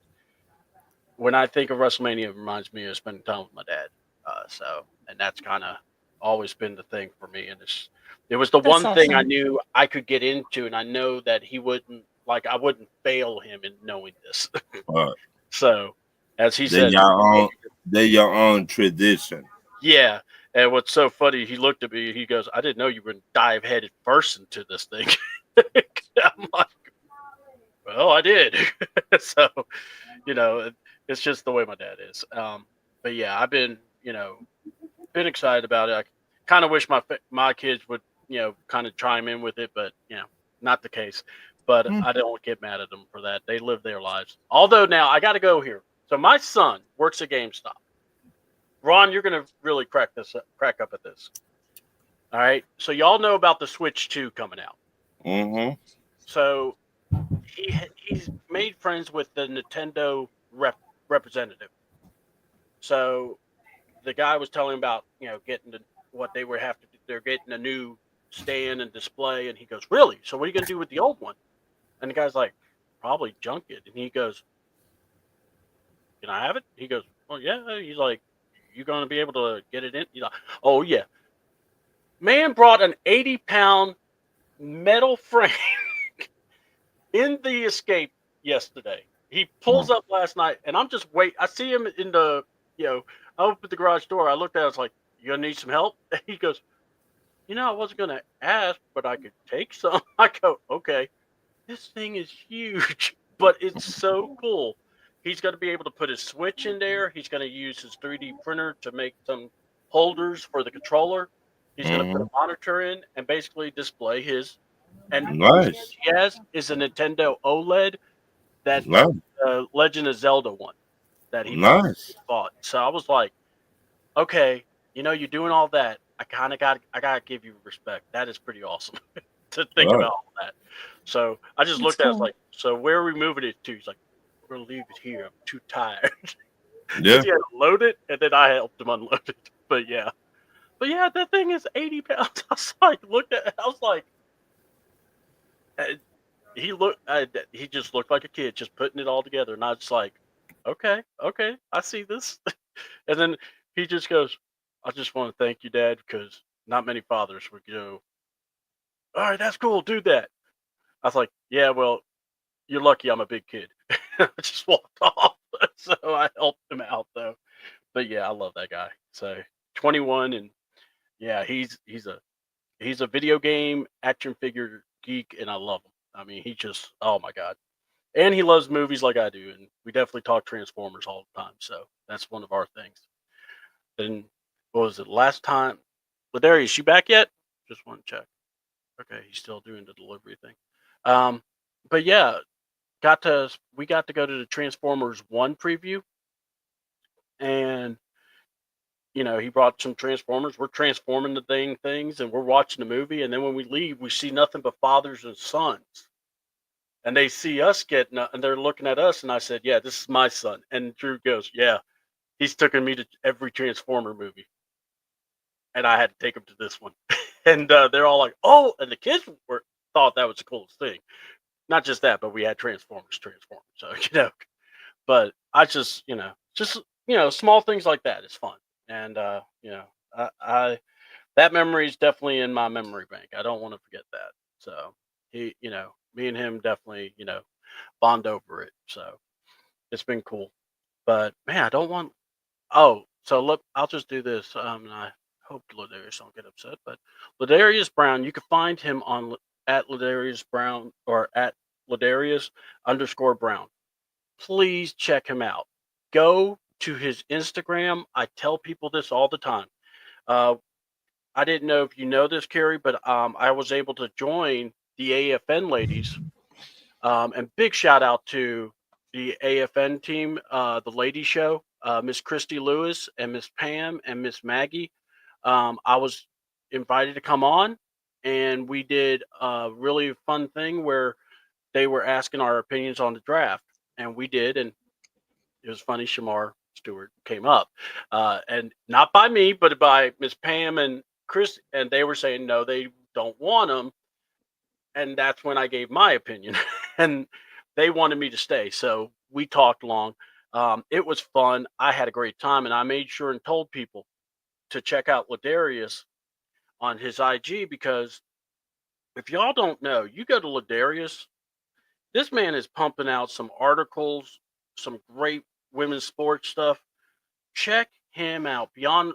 When I think of WrestleMania, it reminds me of spending time with my dad. And that's kind of always been the thing for me. And it was the That's one thing I awesome. knew I could get into, and I know that I wouldn't fail him in knowing this. So, as he said, they're your own tradition. yeah. And what's so funny, he looked at me, he goes, "I didn't know you were going to dive headed first into this thing." I'm like, well, I did. So, it's just the way my dad is. But yeah, I've been excited about it. I kind of wish my kids would, kind of chime in with it, but not the case. But I don't get mad at them for that. They live their lives. Although now I got to go here. So my son works at GameStop. Ron, you're gonna really crack up at this. All right. So y'all know about the Switch 2 coming out. Mm-hmm. So he's made friends with the Nintendo representative. So the guy was telling about getting what they were have to do. They're getting a new stand and display, and he goes, "Really? So what are you gonna do with the old one?" And the guy's like, "Probably junk it." And he goes, "Can I have it?" He goes, "Well, yeah." He's like, "You gonna be able to get it in?" He's like, "Oh yeah." Man brought an 80-pound metal frame in the Escape yesterday. He pulls up last night, and I'm just wait. I see him in the, I opened the garage door. I looked at it. I was like, "You gonna need some help?" And he goes, "I wasn't gonna ask, but I could take some." I go, "Okay." this thing is huge, but it's so cool. He's going to be able to put his Switch in there. He's going to use his 3D printer to make some holders for the controller. He's going to put a monitor in and basically display his. And the Nice. he has is a Nintendo OLED that Nice. Legend of Zelda one that he Nice. bought. So I was like, okay, you're doing all that. I gotta give you respect. That is pretty awesome to think Right. about all that. So I just That's looked at it, I was cool. like, so where are we moving it to? He's like, we're gonna leave it here. I'm too tired. Yeah. Because he had to load it and then I helped him unload it. But yeah. That thing is 80 pounds. I was like, looked at it, I was like, uh, he just looked like a kid just putting it all together. And I was like, okay, I see this. And then he just goes, I just want to thank you, Dad, because not many fathers would go, all right, that's cool, do that. I was like, yeah, well, you're lucky I'm a big kid. I just walked off. So I helped him out though. But yeah, I love that guy. So 21 and yeah, he's a video game action figure geek and I love him. I mean, he just oh my god. And he loves movies like I do, and we definitely talk Transformers all the time. So that's one of our things. Then what was it last time? Ladarius, you back yet? Just want to check. Okay, he's still doing the delivery thing. Um, but yeah, we got to go to the Transformers One preview, and he brought some Transformers. We're transforming the things, and we're watching the movie. And then when we leave, we see nothing but fathers and sons, and they see us and they're looking at us. And I said, "Yeah, this is my son." And Drew goes, "Yeah, he's taken me to every Transformer movie." And I had to take them to this one. And they're all like, "Oh!" And the kids thought that was the coolest thing. Not just that, but we had Transformers. So but I just small things like that is fun, and I that memory is definitely in my memory bank. I don't want to forget that. So me and him definitely bond over it. So it's been cool. But man, I don't want. Oh, so look, I'll just do this. And I hope Ladarius don't get upset. But Ladarius Brown, you can find him at Ladarius Brown or at Ladarius_Brown. Please check him out. Go to his Instagram. I tell people this all the time. Uh, I didn't know if you know this, Carrie, but I was able to join the AFN ladies. And big shout out to the AFN team, the lady show, Miss Christy Lewis and Miss Pam and Miss Maggie. I was invited to come on, and we did a really fun thing where they were asking our opinions on the draft, and we did, and it was funny. Shamar Stewart came up, and not by me, but by Miss Pam and Chris, and they were saying no, they don't want him, and that's when I gave my opinion, and they wanted me to stay, so we talked long. It was fun. I had a great time, and I made sure and told people to check out Ladarius on his IG because if y'all don't know, you go to Ladarius, this man is pumping out some articles, some great women's sports stuff. Check him out. Beyond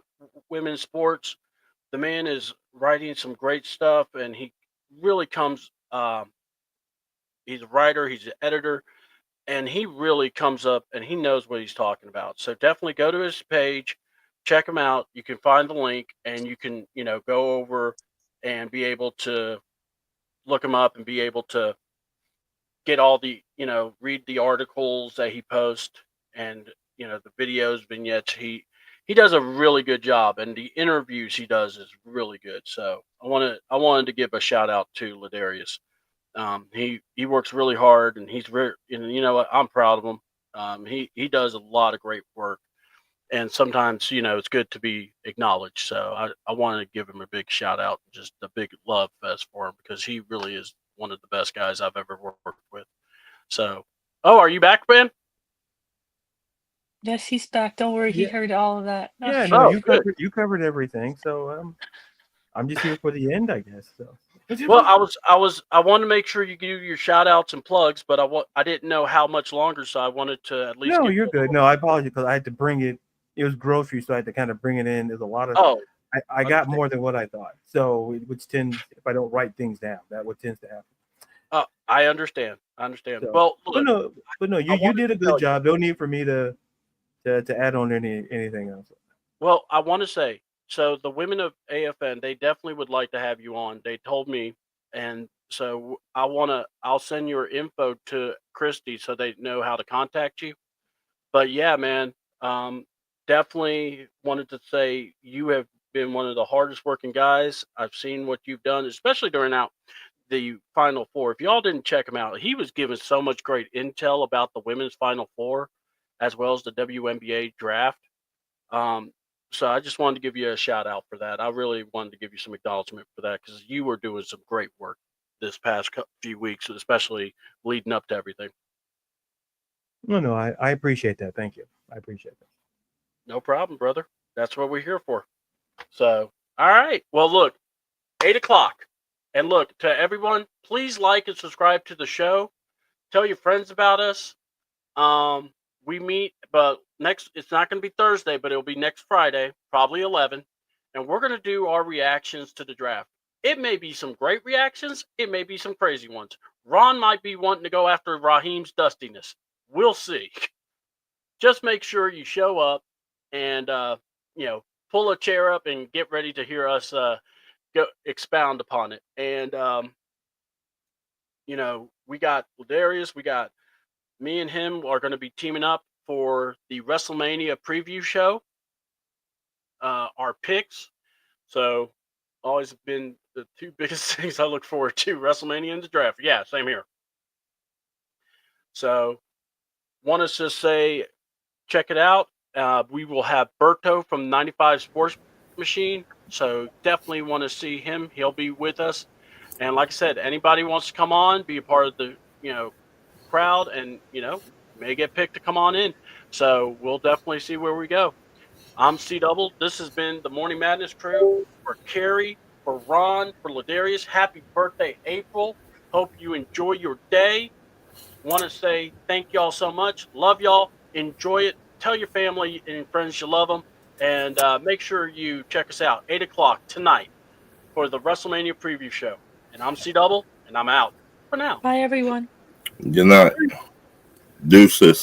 women's sports, the man is writing some great stuff, and he really comes. He's a writer, he's an editor, and he really comes up and he knows what he's talking about. So definitely go to his page, check him out. You can find the link, and you can go over and be able to look him up and be able to get all the read the articles that he posts and the videos vignettes he does a really good job, and the interviews he does is really good. So I wanted to give a shout out to Ladarius. He works really hard, and he's very, and you know what, I'm proud of him. He does a lot of great work, and sometimes it's good to be acknowledged. So I wanted to give him a big shout out, just a big love fest for him, because he really is one of the best guys I've ever worked with. So, oh, are you back, Ben? Yes, he's back. Don't worry, he Yeah. heard all of that. Yeah, no, Oh, you good. covered everything. So I'm just here for the end, I guess. So Well, I wanted to make sure you do your shout outs and plugs, but I didn't know how much longer, so I wanted to at least no, give you're you good. No, I apologize because I had to bring it. It was grocery, so I had to kind of bring it in. There's a lot of. Oh, I got more than what I thought. So which tends, if I don't write things down, that what tends to happen. I understand. So, Well, but look, no, I you wanted did a to tell good you. job. No need for me to add on anything else. Well, I want to say, so the women of AFN, they definitely would like to have you on. They told me, and so I'll send your info to Christy so they know how to contact you. But yeah, man, um, definitely wanted to say you have been one of the hardest working guys. I've seen what you've done, especially during out the Final Four. If y'all didn't check him out, he was giving so much great intel about the women's Final Four, as well as the WNBA draft. Um, so I just wanted to give you a shout out for that. I really wanted to give you some acknowledgement for that because you were doing some great work this past few weeks, especially leading up to everything. No, I appreciate that. Thank you. I appreciate that. No problem, brother. That's what we're here for. So, all right. Well, look, 8 o'clock. And look, to everyone, please like and subscribe to the show. Tell your friends about us. Um, we meet, but it's not going to be Thursday, but it'll be next Friday, probably 11. And we're going to do our reactions to the draft. It may be some great reactions. It may be some crazy ones. Ron might be wanting to go after Raheem's dustiness. We'll see. Just make sure you show up and, pull a chair up and get ready to hear us go expound upon it. And, we got Ladarius, we got me and him are going to be teaming up for the WrestleMania preview show, our picks. So, always been the two biggest things I look forward to: WrestleMania and the draft. Yeah, same here. So, want us to say, check it out. We will have Berto from 95 Sports Machine. So, definitely want to see him. He'll be with us. And like I said, anybody wants to come on, be a part of the crowd, and may get picked to come on in. So we'll definitely see where we go. I'm CDouble. This has been the Morning Madness crew for Carrie, for Ron, for Ladarius. Happy birthday, April. Hope you enjoy your day. Want to say thank y'all so much. Love y'all. Enjoy it. Tell your family and friends you love them. And make sure you check us out 8 o'clock tonight for the WrestleMania preview show. And I'm CDouble, and I'm out for now. Bye, everyone. Good night. Deuces.